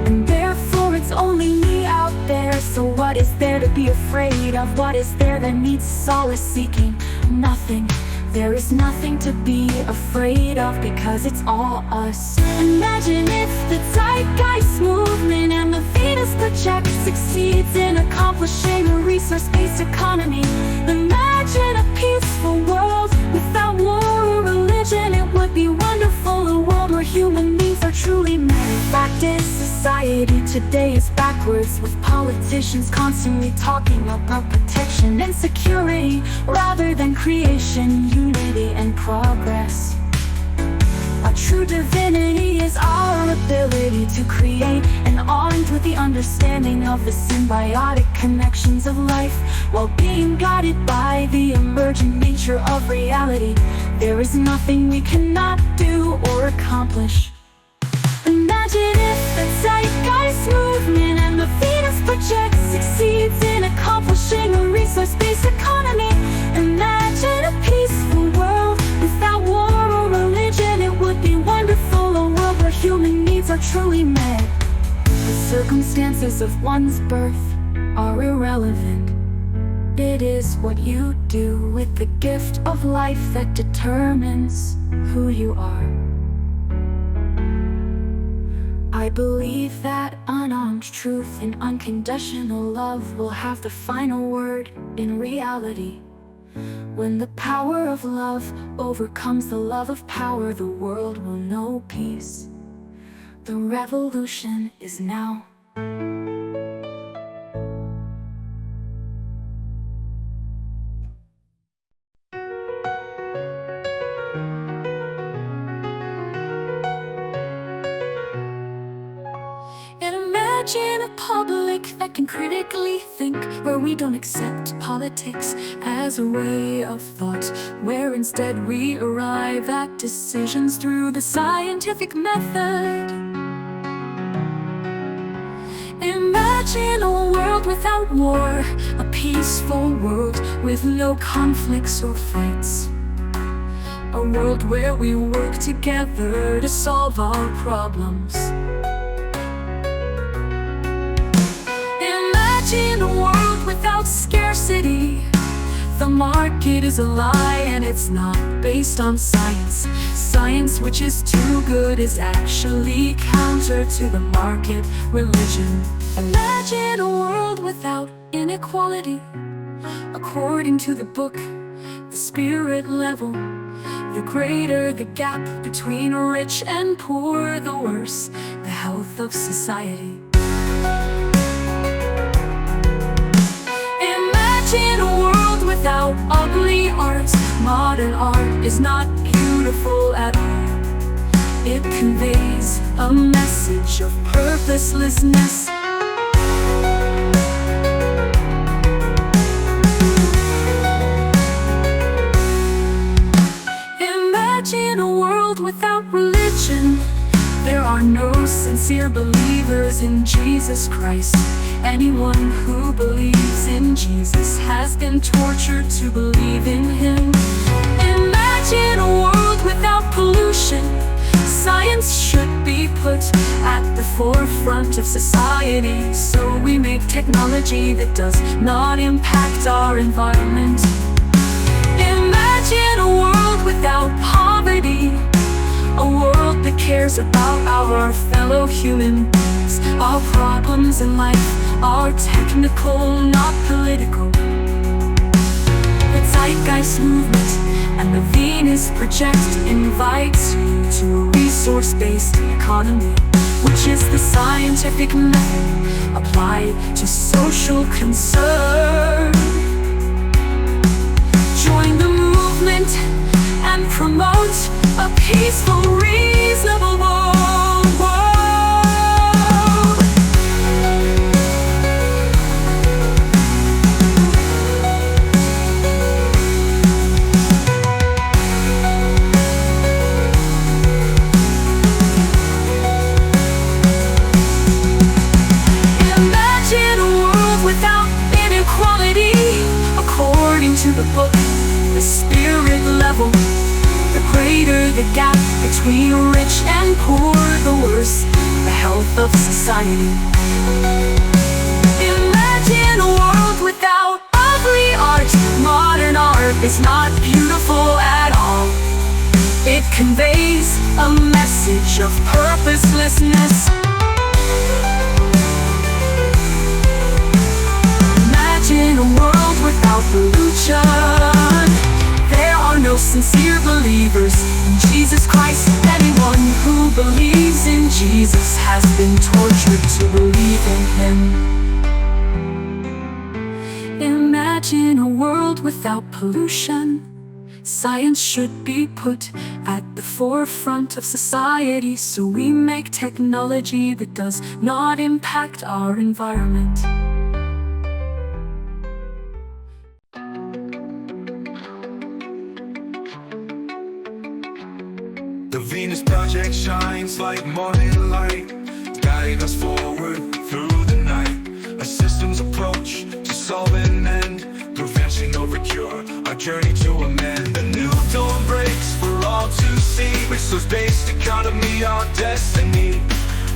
And therefore it's only me out there. So what is there to be afraid of? What is there that needs solace seeking? Nothing. There is nothing to be afraid of, because it's all us. Imagine if the zeitgeist movement and the Venus Project succeeds in accomplishing a resource-based economy. Imagine a peaceful world without war or religion. It would be wonderful, a world where human needs are truly met. Fact is, society today is backwards, with politicians constantly talking about protection and security rather than creation, unity, and progress. Our true divinity is our ability to create, and armed with the understanding of the symbiotic connections of life, while being guided by the emergent nature of reality. There is nothing we cannot do or accomplish. Imagine if the zeitgeist movement and the Venus Project succeeds in accomplishing a resource-based economy. Imagine a peaceful world without war or religion. It would be wonderful, a world where human needs are truly met. The circumstances of one's birth are irrelevant. It is what you do with the gift of life that determines who you are. I believe that unarmed truth and unconditional love will have the final word in reality. When the power of love overcomes the love of power, the world will know peace. The revolution is now. Imagine a public that can critically think, where we don't accept politics as a way of thought, where instead we arrive at decisions through the scientific method. Imagine a world without war, a peaceful world with no conflicts or fights. A world where we work together to solve our problems. Imagine a world without scarcity. The market is a lie, and it's not based on science. Science which is too good is actually counter to the market religion. Imagine a world without inequality. According to the book, the spirit level, the greater the gap between rich and poor, the worse the health of society. Imagine a world without ugly art. Modern art is not beautiful at all. It conveys a message of purposelessness. Imagine a world without religion. There are no sincere believers in Jesus Christ. Anyone who believes in Jesus has been tortured to believe in Him. Imagine a world without pollution. Science should be put at the forefront of society, so we make technology that does not impact our environment. Imagine a world without poverty, a world that cares about our fellow human beings. Our problems in life are technical, not political. The zeitgeist movement and the Venus Project invites you to a resource-based economy, which is the scientific method applied to social concern. Join the movement and promote a peaceful, reasonable world. between rich and poor, the worse the health of society. Imagine a world without ugly art. Modern art is not beautiful at all. It conveys a message of purposelessness. Imagine a world without pollution. There are no sincere believers in Jesus Christ. Anyone who believes in Jesus has been tortured to believe in Him. Imagine a world without pollution. Science should be put at the forefront of society, so we make technology that does not impact our environment. The Venus Project shines like morning light, guiding us forward through the night. A systems approach to solve and end, prevention over cure, our journey to amend. A new dawn breaks for all to see. Resource-based economy, our destiny.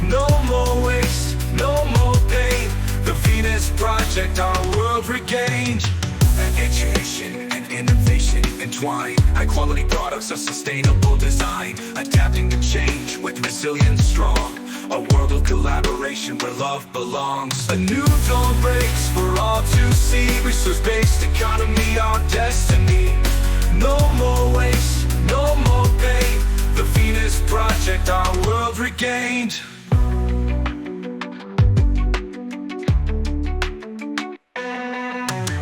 No more waste, no more pain. The Venus Project, our world regained. Education and innovation entwined. High quality products of sustainable design, adapting to change with resilience strong. A world of collaboration where love belongs. A new dawn breaks for all to see. Resource-based economy, our destiny. No more waste, no more pain. The Venus Project, our world regained.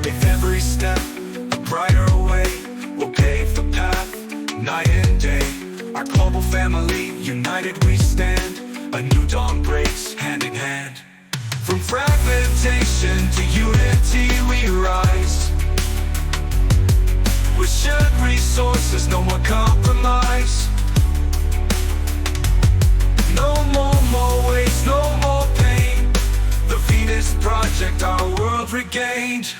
If every step a brighter way will pave the path, night and day. Our global family, united we stand. A new dawn breaks hand in hand. From fragmentation to unity we rise. With shared resources, no more compromise. No more waste, no more pain. The Venus Project, our world regained.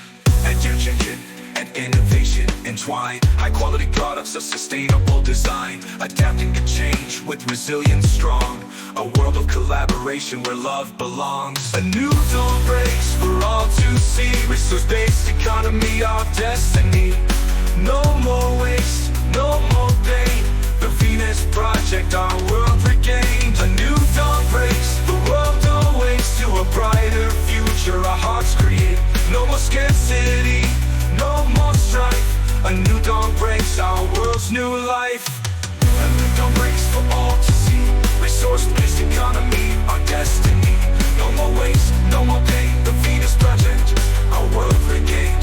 Education and innovation entwined. High quality products of sustainable design, adapting to change with resilience strong. A world of collaboration where love belongs. A new dawn breaks for all to see. Resource-based economy, our destiny. No more waste, no more pain. The Venus Project, our world regained. A new dawn breaks, the world awaits to a brighter future our hearts create. No more scarcity, no more strife. A new dawn breaks our world's new life. A new dawn breaks for all to see. Resource-based economy, our destiny. No more waste, no more pain. The Venus Project, our world regained.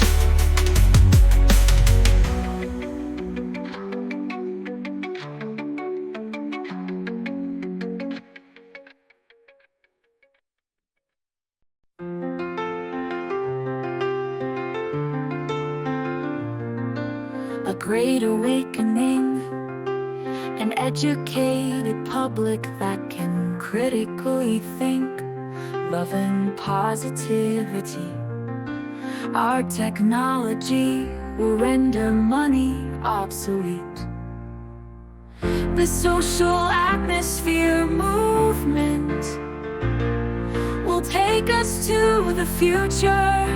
A great awakening, an educated public that can critically think, love and positivity. Our technology will render money obsolete. The social atmosphere movement will take us to the future.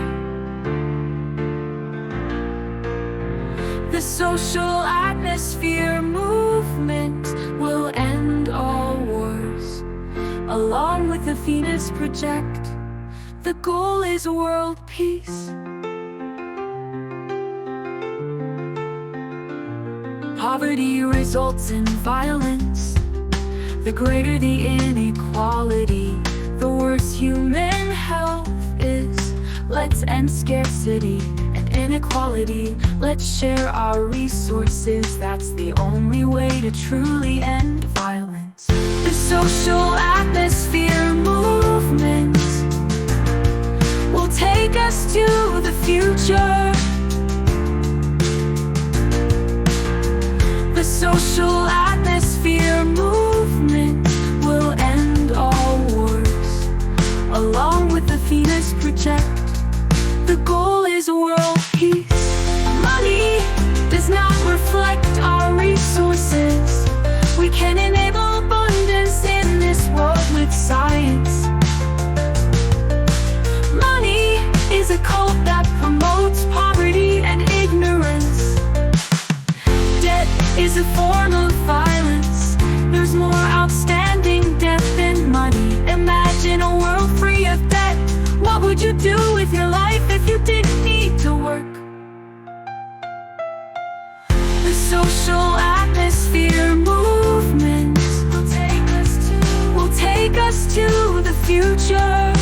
The social atmosphere movement will end all wars. Along with the Venus Project, the goal is world peace. Poverty results in violence. The greater the inequality, the worse human health is. Let's end scarcity and inequality. Let's share our resources. That's the only way to truly end violence. The social atmosphere movement will take us to the future. The social atmosphere movement will end all wars. Along with the Venus Project, the goal is world peace. Money does not reflect our resources. We can enable abundance in this world with science. Money is a cult that promotes poverty and ignorance. Debt is a form of violence. There's more outstanding debt than money. Imagine a world free of debt. What would you do with your life if you didn't need to work? The social atmosphere movement will take us to the future.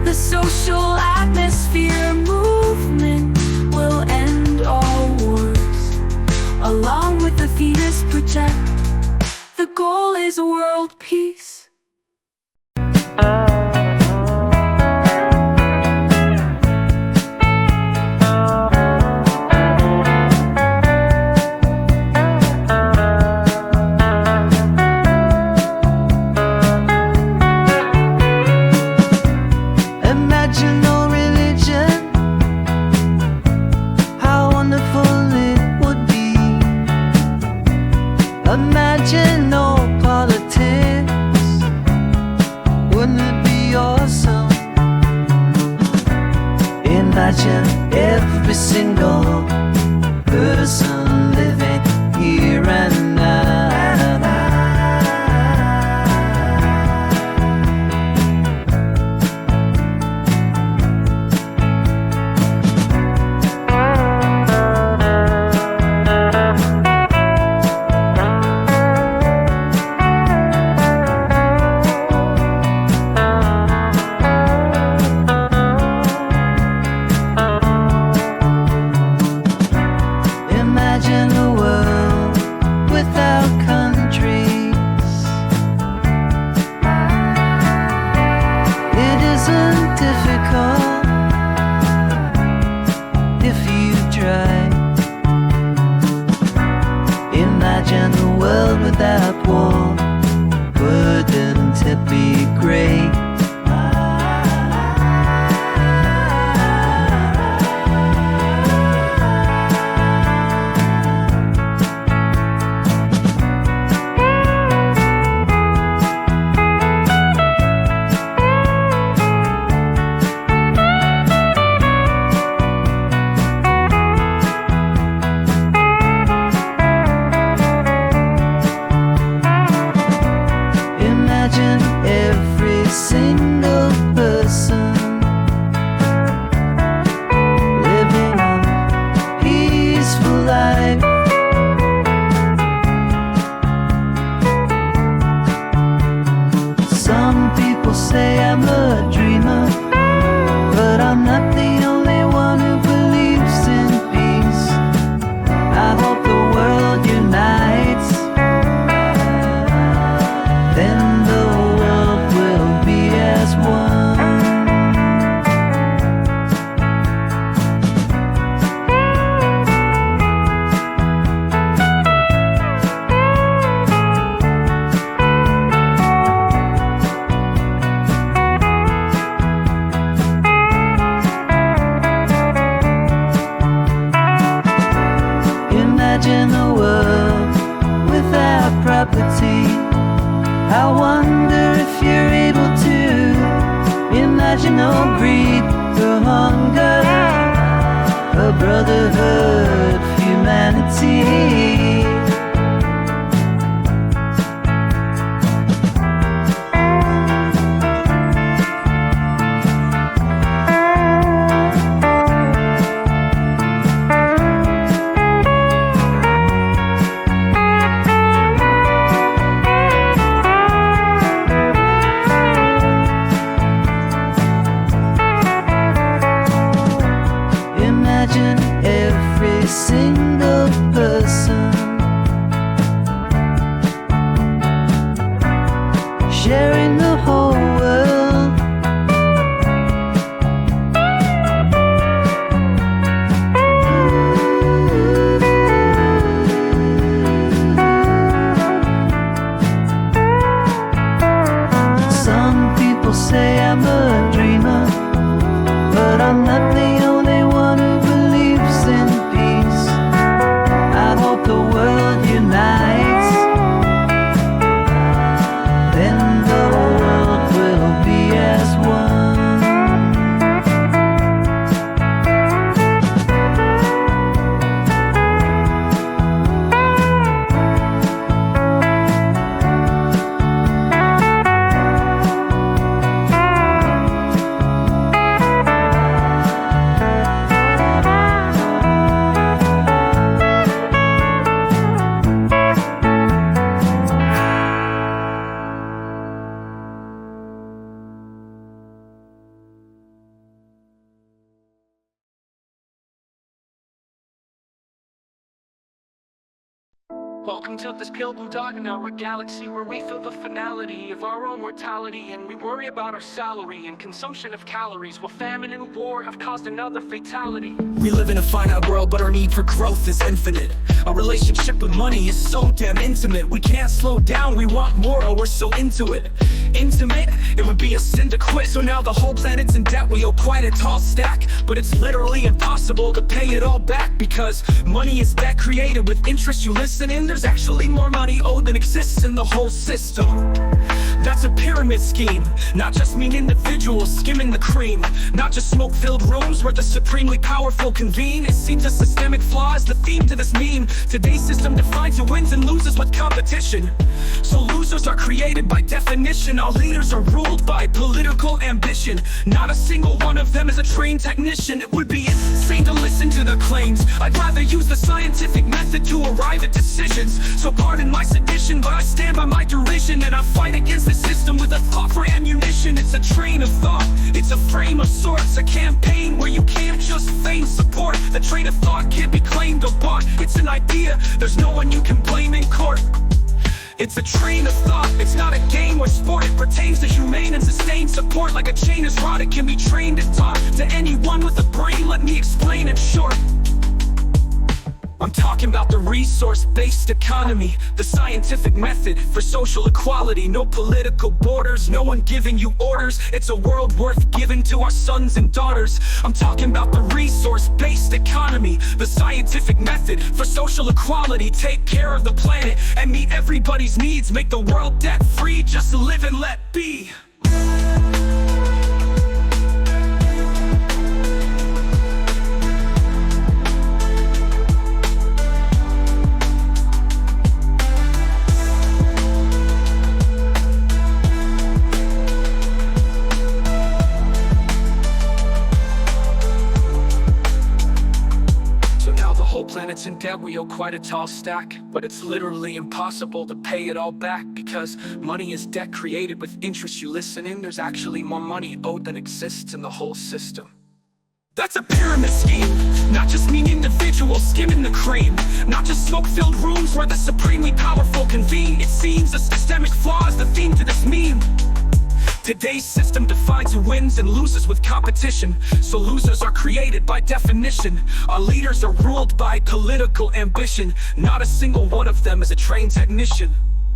The social atmosphere movement will end all wars, along with the fetus project. The goal is world peace. Welcome to this pale blue dot in our galaxy, where we feel the finality of our own mortality, and we worry about our salary and consumption of calories, while famine and war have caused another fatality. We live in a finite world, but our need for growth is infinite. Our relationship with money is so damn intimate. We can't slow down, we want more, oh we're so into it. Intimate? It would be a sin to quit. So now the whole planet's in debt, we owe quite a tall stack. But it's literally impossible to pay it all back, because money is debt created with interest. You listen in, there's actually more money owed than exists in the whole system. That's a pyramid scheme, not just mean individuals skimming the cream, not just smoke-filled rooms where the supremely powerful convene. It seems a systemic flaw is the theme to this meme. Today's system defines who wins and loses with competition. So losers are created by definition. All leaders are ruled by political ambition. Not a single one of them is a trained technician. It would be insane to listen to their claims. I'd rather use the scientific method to arrive at decisions. So pardon my sedition, but I stand by my derision, and I fight against the system with a thought for ammunition. It's a train of thought, it's a frame of sorts, a campaign where you can't just feign support. The train of thought can't be claimed or bought. It's an idea, there's no one you can blame in court. It's a train of thought, it's not a game or sport. It pertains to humane and sustained support. Like a chain is wrought, it can be trained and taught. To anyone with a brain, let me explain in short. I'm talking about the resource-based economy, the scientific method for social equality. No political borders, no one giving you orders. It's a world worth giving to our sons and daughters. I'm talking about the resource-based economy, the scientific method for social equality. Take care of the planet and meet everybody's needs. Make the world debt-free, just live and let be. Planets in debt, we owe quite a tall stack, but it's literally impossible to pay it all back, because money is debt created with interest. You listen in, there's actually more money owed than exists in the whole system. That's a pyramid scheme, not just mean individuals skimming the cream, not just smoke-filled rooms where the supremely powerful convene. It seems a systemic flaw is the theme to this meme. Today's system defines who wins and loses with competition. So losers are created by definition. Our leaders are ruled by political ambition. Not a single one of them is a trained technician.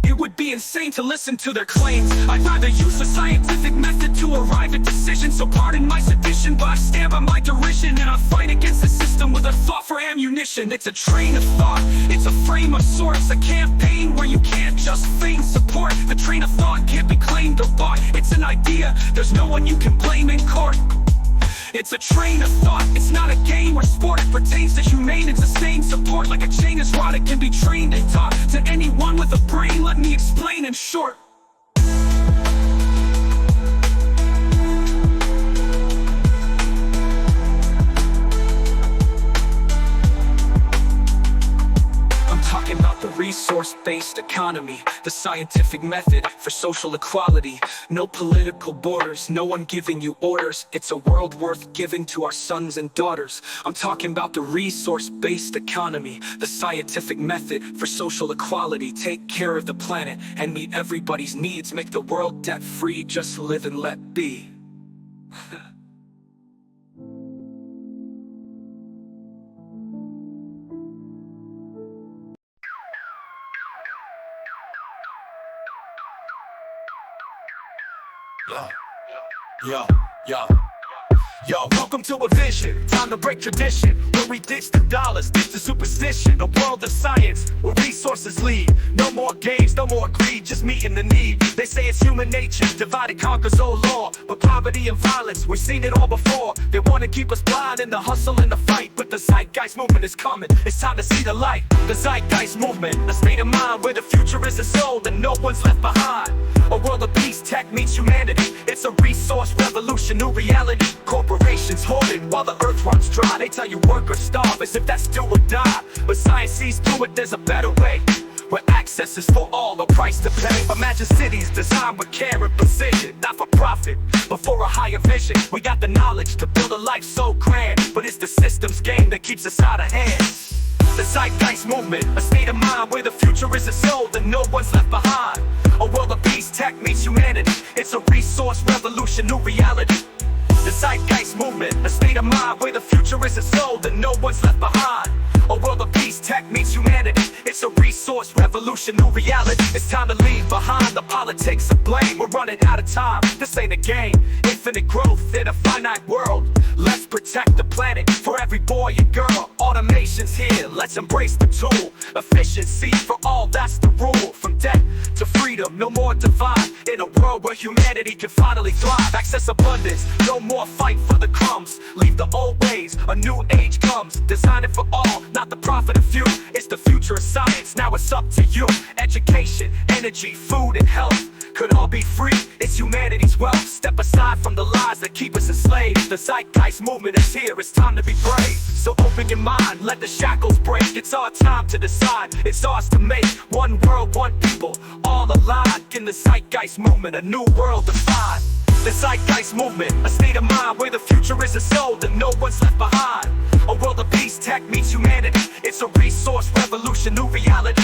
It would be insane to listen to their claims. I'd rather use a scientific method to arrive at decisions. So pardon my sedition, but I stand by my derision, and I fight against the system with a thought for ammunition. It's a train of thought, it's a frame of sorts, a campaign where you can't just feign support. The train of thought can't be claimed or bought. It's an idea, there's no one you can blame in court. It's a train of thought, it's not a game or sport. It pertains to humane and sustained support. Like a chain is wrought, it can be trained and taught. To anyone with a brain, let me explain in short. Talking about the resource-based economy, the scientific method for social equality. No political borders, no one giving you orders. It's a world worth giving to our sons and daughters. I'm talking about the resource-based economy, the scientific method for social equality. Take care of the planet and meet everybody's needs. Make the world debt-free, just live and let be. Yo, welcome to a vision, time to break tradition, where we ditch the dollars, ditch the superstition. A world of science, where resources lead. No more games, no more greed, just meeting the need. They say it's human nature, divide and conquers, oh law. But poverty and violence, we've seen it all before. They want to keep us blind in the hustle and the fight, but the zeitgeist movement is coming, it's time to see the light. The zeitgeist movement, a state of mind where the future is a soul and no one's left behind. A world of peace, tech meets humanity. It's a resource revolution, new reality. Corporations hoarding while the earth runs dry. They tell you work or starve as if that's do or die. But science sees through it, there's a better way, where access is for all, no price to pay. Imagine cities designed with care and precision, not for profit, but for a higher vision. We got the knowledge to build a life so grand, but it's the system's game that keeps us out of hand. The zeitgeist movement, a state of mind where the future is sold and no one's left behind. A world of peace, tech meets humanity. It's a resource revolution, new reality. The zeitgeist movement, a state of mind where the future is sold and no one's left behind. A world of peace, tech meets humanity. It's a resource revolution, new reality. It's time to leave behind the politics of blame. We're running out of time, this ain't a game. Infinite growth in a finite world. Let's protect the planet for every boy and girl. Automation's here, let's embrace the tool. Efficiency for all, that's the rule. From debt to freedom, no more divide. In a world where humanity can finally thrive. Access abundance, no more fight for the crumbs. Leave the old ways, a new age comes. Design it for all, not the profit of few. It's the future of science, now it's up to you. Education, energy, food and health could all be free, it's humanity's wealth. Step aside from the lies that keep us enslaved. The zeitgeist movement is here, it's time to be brave. So open your mind, let the shackles break. It's our time to decide, it's ours to make. One world, one people, all aligned. In the zeitgeist movement, a new world defined. The zeitgeist movement, a state of mind where the future is sold and no one's left behind. A world of peace, tech meets humanity. It's a resource revolution, new reality.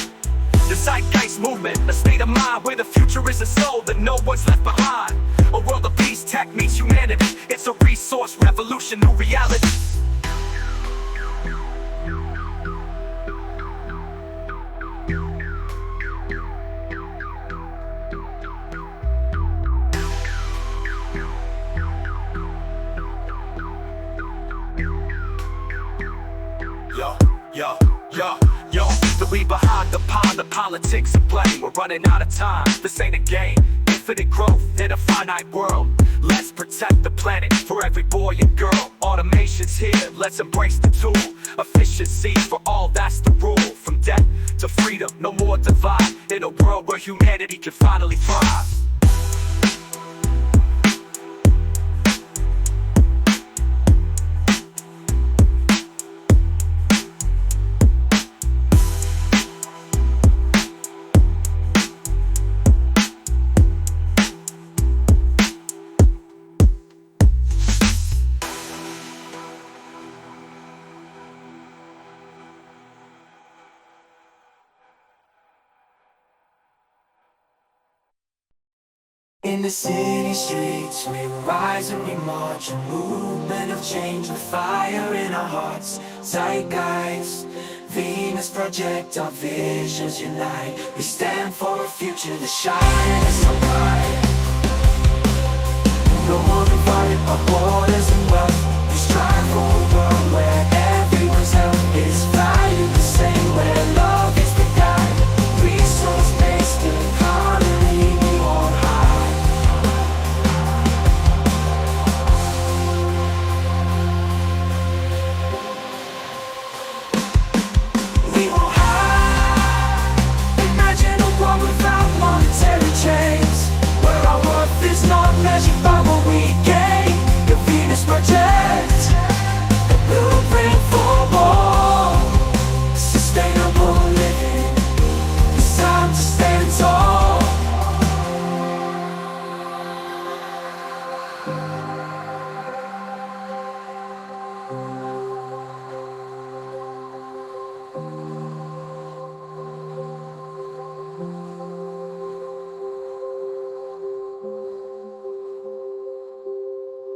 The zeitgeist movement, a state of mind where the future is sold and no one's left behind. A world of peace, tech meets humanity. It's a resource revolution, new reality. Yo, to leave behind the pond, the politics of blame. We're running out of time, this ain't a game. Infinite growth in a finite world. Let's protect the planet for every boy and girl. Automation's here, let's embrace the tool. Efficiency for all, that's the rule. From debt to freedom, no more divide. In a world where humanity can finally thrive. In the city streets, we rise and we march. A movement of change with fire in our hearts. Zeitgeist, Venus project, our visions unite. We stand for a future that shines so bright. No more divided by borders and wealth. We strive for a world where everyone's health is valued the same. Where love is the guide, resource-based economy we on high. Not measured by what we gain. The Venus Project, a blueprint for more sustainable living. It's time to stand tall.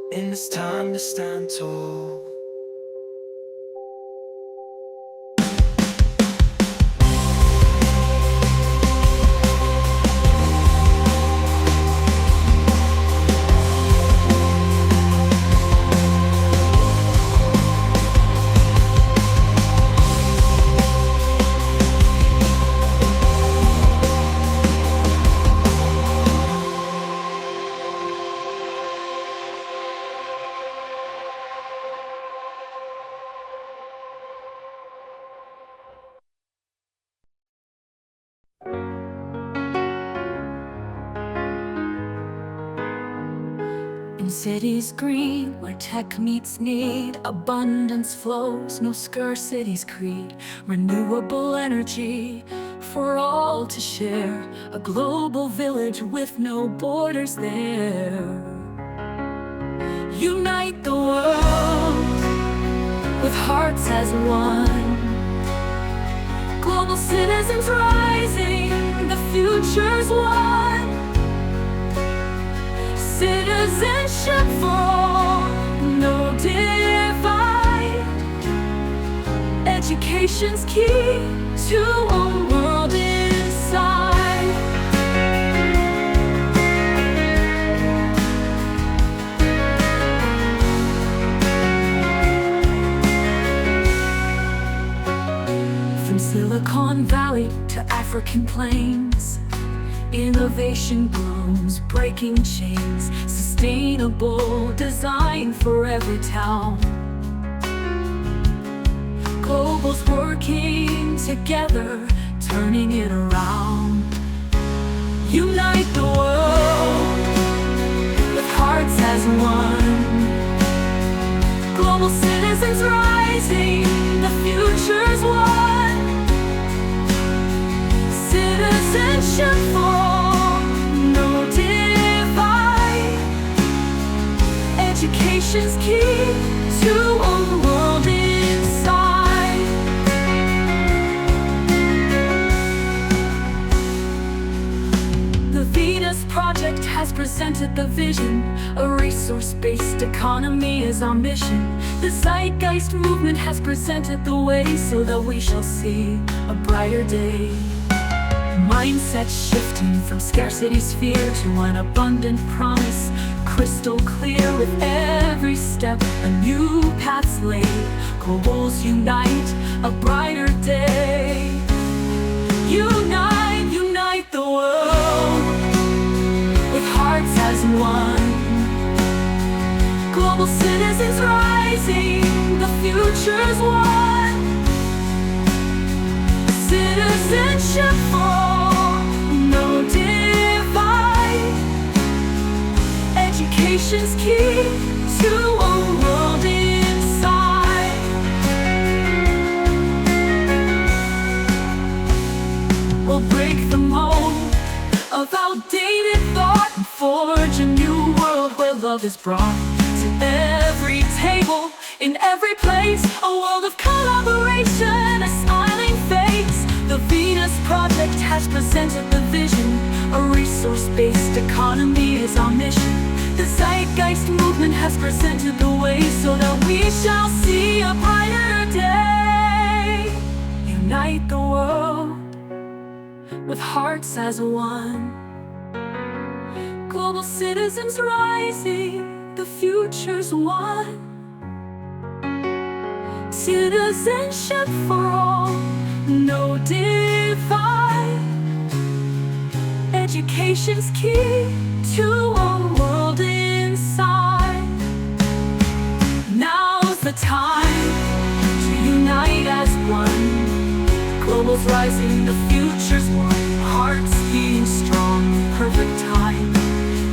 And it's time to stand tall. In cities green, where tech meets need, abundance flows, no scarcity's creed. Renewable energy for all to share, a global village with no borders there. Unite the world with hearts as one. Global citizens rising, the future's won. Citizenship for all, no divide. Education's key to a world inside. From Silicon Valley to African plains, innovation blooms, breaking chains. Sustainable design for every town. Global's working together, turning it around. Unite the world with hearts as one. Global citizens rising, the future's won. Citizenship for all, no divide. Education's key to a world inside. The Venus Project has presented the vision. A resource-based economy is our mission. The Zeitgeist movement has presented the way so that we shall see a brighter day. Mindset shifting from scarcity's fear to an abundant promise. Crystal clear with every step, a new path's laid. Globals unite, a brighter day. Unite, unite the world with hearts as one. Global citizens rising, the future's won. Citizenship for all, no divide. Education's key to a world inside. We'll break the mold of outdated thought and forge a new world where love is brought to every table, in every place. A world of collaboration, a smiling face. The Venus Project has presented the vision. A resource-based economy is our mission. The Zeitgeist movement has presented the way so that we shall see a brighter day. Unite the world with hearts as one. Global citizens rising, the future's won. Citizenship for all, no divide. Education's key to a world inside. Now's the time to unite as one. Global's rising, the future's one. Hearts beating strong, perfect time.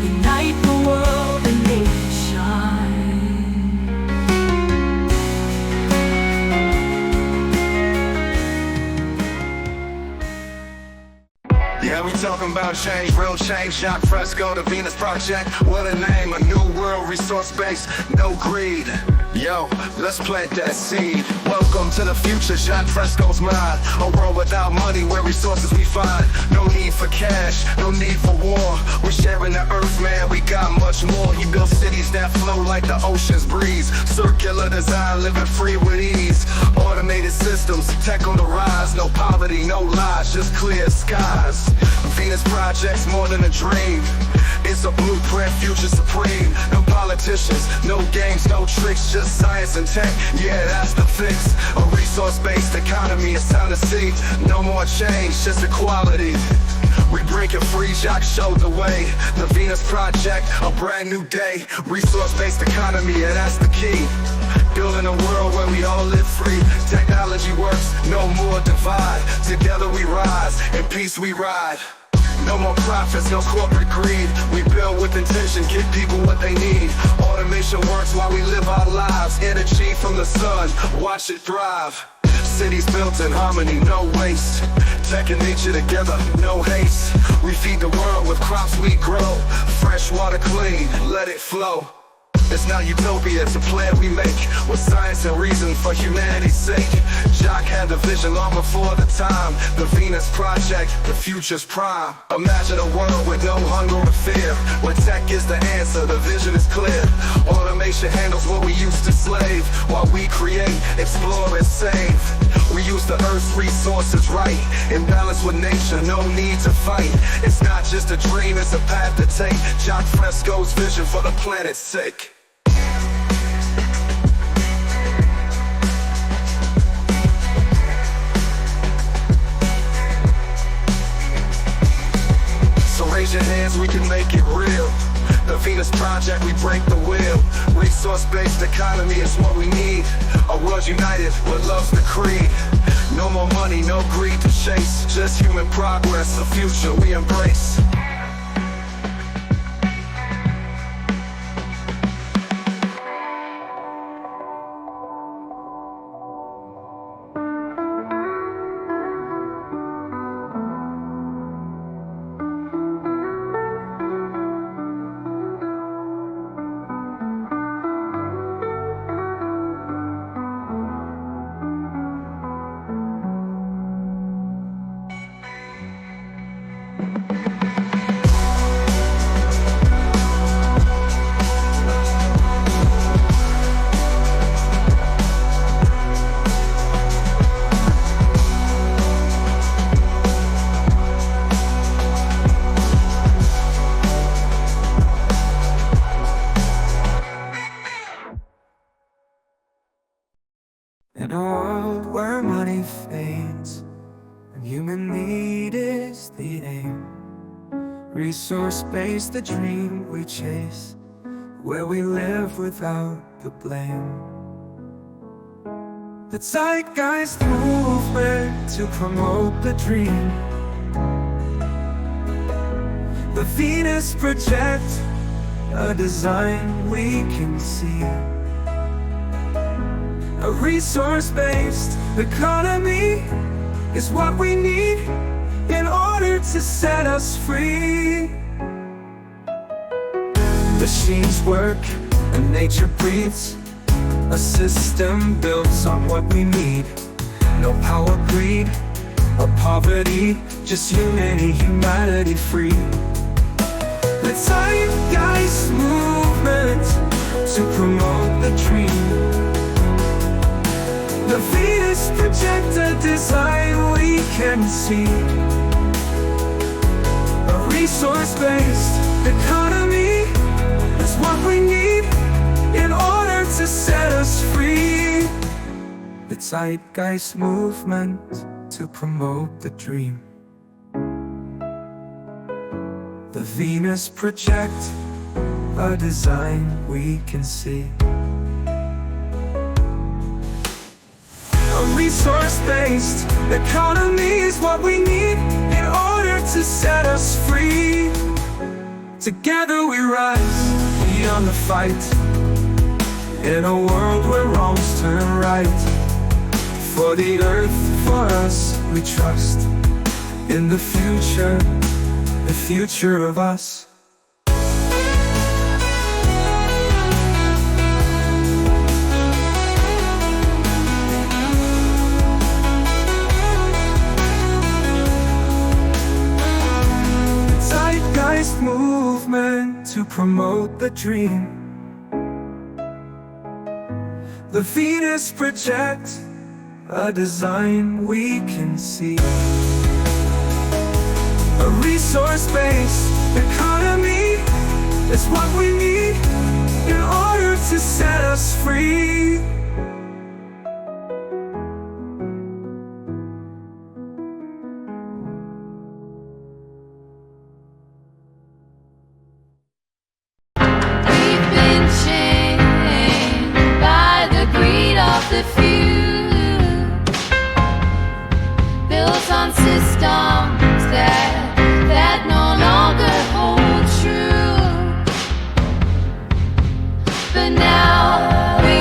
Unite the world and make it shine. Yeah, we talking about change, real change. Jacques Fresco, the Venus Project. What a name, a new world, resource base, no greed. Yo, let's plant that seed. Welcome to the future, Jacques Fresco's mind. A world without money, where resources we find. No need for cash, no need for war. We're sharing the earth, man, we got much more. He built cities that flow like the ocean's breeze. Circular design, living free with ease. Automated systems, tech on the rise. No poverty, no lies, just clear skies. Venus Project's more than a dream. It's a blueprint, future supreme. No politicians, no games, no tricks, just science and tech. Yeah, that's the fix. A resource-based economy, it's time to see. No more change, just equality. We break it free, Jacques showed the way. The Venus Project, a brand new day. Resource-based economy, yeah, that's the key. Building a world where we all live free. Technology works, no more divide. Together we rise, in peace we ride. No more profits, no corporate greed. We build with intention, give people what they need. Automation works while we live our lives. Energy from the sun, watch it thrive. Cities built in harmony, no waste. Tech and nature together, no haste. We feed the world with crops we grow. Fresh water clean, let it flow. It's not utopia, it's a plan we make with science and reason for humanity's sake. Jock had the vision long before the time. The Venus Project, the future's prime. Imagine a world with no hunger or fear, where tech is the answer, the vision is clear. Automation handles what we used to slave, while we create, explore and save. We use the earth's resources right, in balance with nature, no need to fight. It's not just a dream, it's a path to take. Jock Fresco's vision for the planet's sake. So raise your hands, we can make it real. The Venus Project, we break the wheel. Resource-based economy is what we need. A world united with love's the creed. No more money, no greed to chase. Just human progress, a future we embrace. In a world where money fades and human need is the aim, resource-based the dream we chase, where we live without the blame. The zeitgeist movement to promote the dream. The Venus Project, a design we can see. A resource-based economy is what we need in order to set us free. Machines work and nature breathes, a system built on what we need. No power, greed, or poverty, just humanity free. The zeitgeist movement to promote the dream. The Venus Project, a design we can see. A resource-based economy is what we need in order to set us free. The zeitgeist movement to promote the dream. The Venus Project, a design we can see. A resource-based economy is what we need in order to set us free. Together we rise beyond the fight, in a world where wrongs turn right. For the earth, for us, we trust in the future of us. Movement to promote the dream. The Venus Project, a design we can see. A resource-based economy is what we need in order to set us free. The few built on systems that no longer hold true. But now we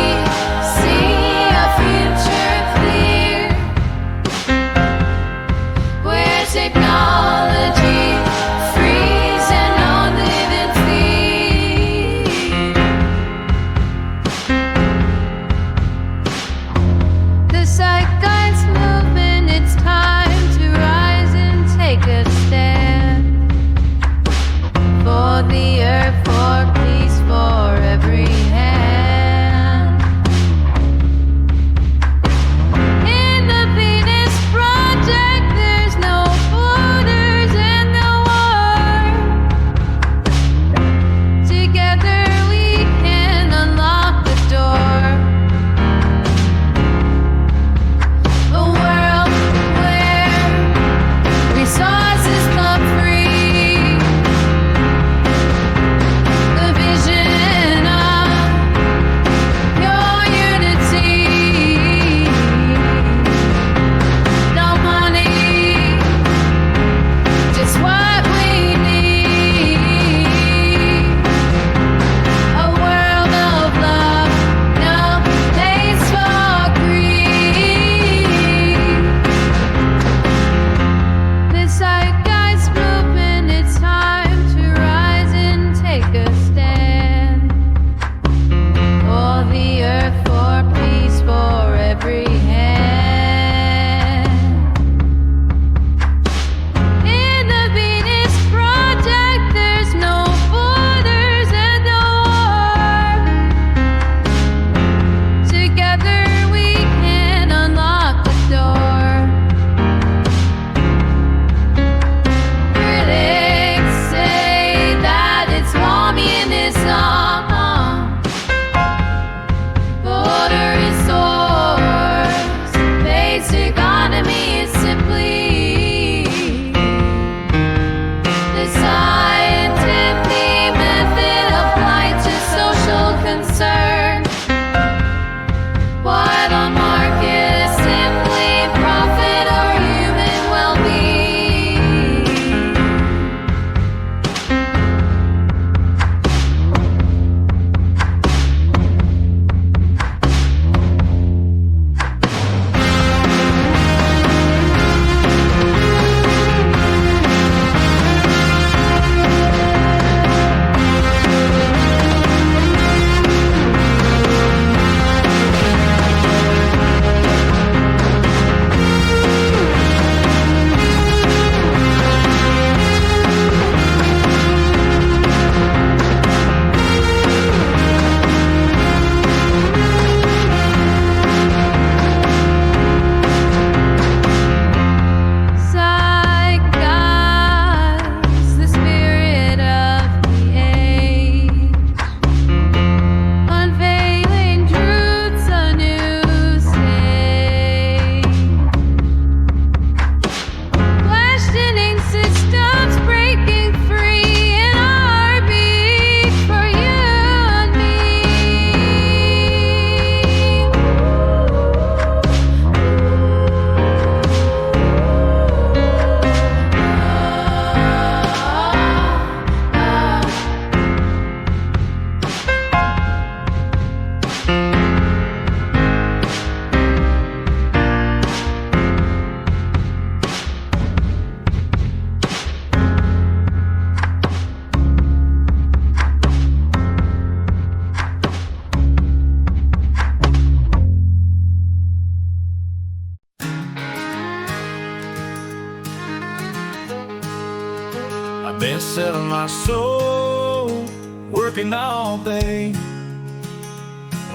my soul, working all day,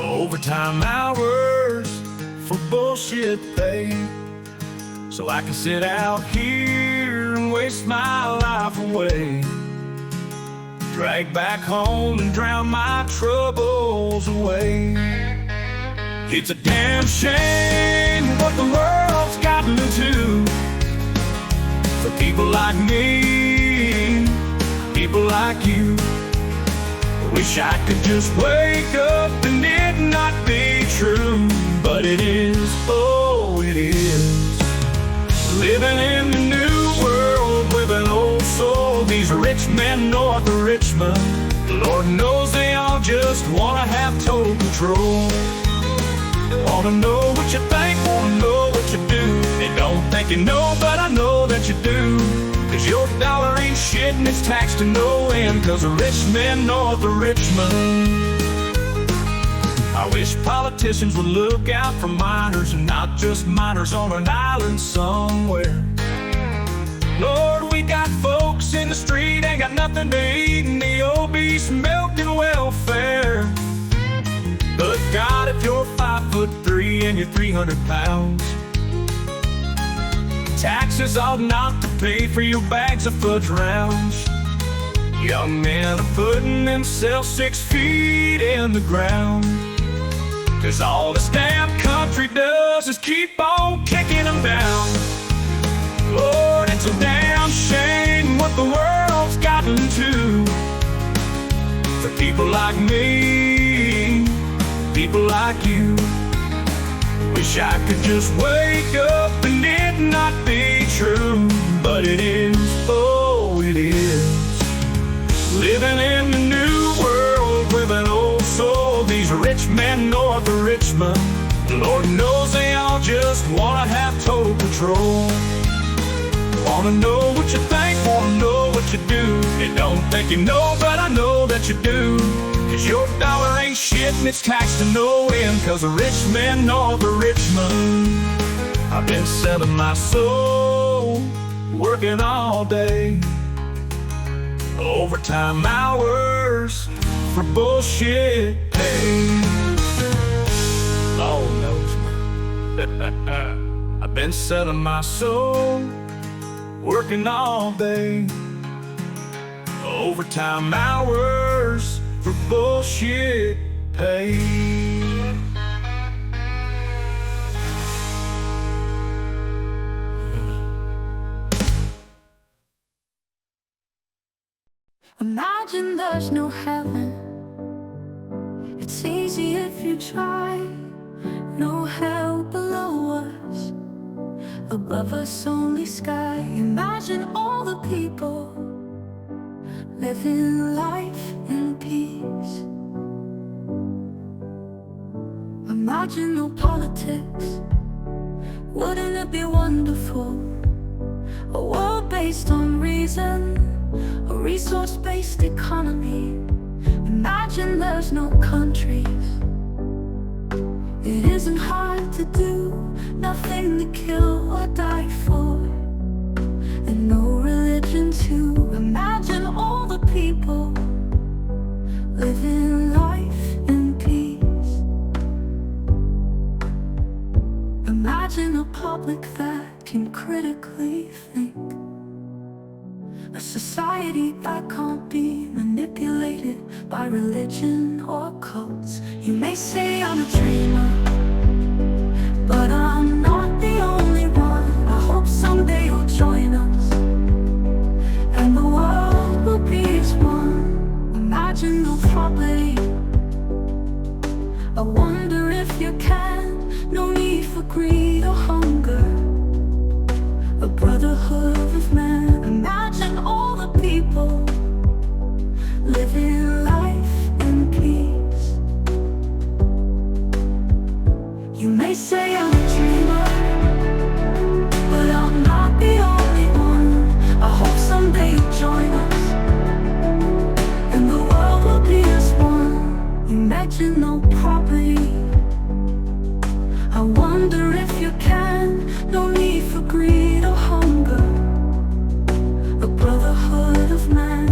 overtime hours for bullshit pay, so I can sit out here and waste my life away, drag back home and drown my troubles away. It's a damn shame what the world's gotten to, for people like me, people like you. Wish I could just wake up and it not be true, but it is, oh it is. Living in the new world with an old soul. These rich men north of Richmond, Lord knows they all just wanna have total control. Wanna know what you think, wanna know what you do. They don't think you know, but I know that you do. Cause your dollar ain't shit and it's taxed to no end, cause the rich men north of Richmond. I wish politicians would look out for miners, and not just miners on an island somewhere. Lord, we got folks in the street, ain't got nothing to eat, and the obese milking welfare. But God, if you're 5'3" and you're 300 pounds, taxes ought not to pay for your bags of fudge rounds. Young men are putting themselves 6 feet in the ground, cause all this damn country does is keep on kicking them down. Lord, it's a damn shame what the world's gotten to, for people like me, people like you. Wish I could just wake up and it not be true, but it is, oh it is. Living in the new world with an old soul. These rich men north of Richmond, Lord knows they all just wanna have total control. Wanna know what you think, wanna know what you do. They don't think you know, but I know that you do. Cause your dollar ain't shit and it's taxed to no end, cause the rich men north of Richmond. I've been selling my soul, working all day, overtime hours for bullshit pay. Lord knows. I've been selling my soul, working all day, overtime hours for bullshit pay. Imagine there's no heaven. It's easy if you try. No hell below us, above us only sky. Imagine all the people living life in peace. Imagine no politics. Wouldn't it be wonderful? A world based on reason, a resource-based economy. Imagine there's no countries. It isn't hard to do, nothing to kill or die for, and no religion too. Imagine all the people living life in peace. Imagine a public that can critically think, a society that can't be manipulated by religion or cults. You may say I'm a dreamer, but I'm not the only one. I hope someday you'll join us, and the world will be as one. Imagine no property. I wonder if you can. No need for greed or hunger, a brotherhood of man. Imagine all the people living life in peace. You may say I'm a dreamer, but I'm not the only one. I hope someday you'll join us, and the world will be as one. Imagine no property. I wonder if you can. No need for greed or hunger, a brotherhood of man.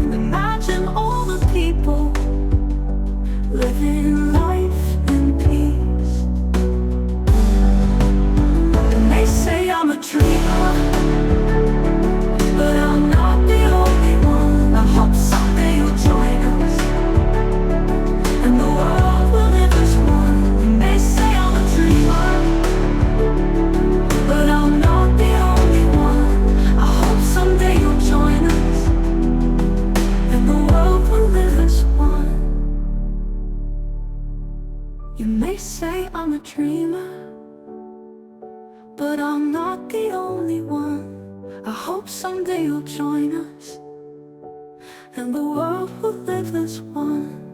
You may say I'm a dreamer, but I'm not the only one. I hope someday you'll join us, and the world will live as one.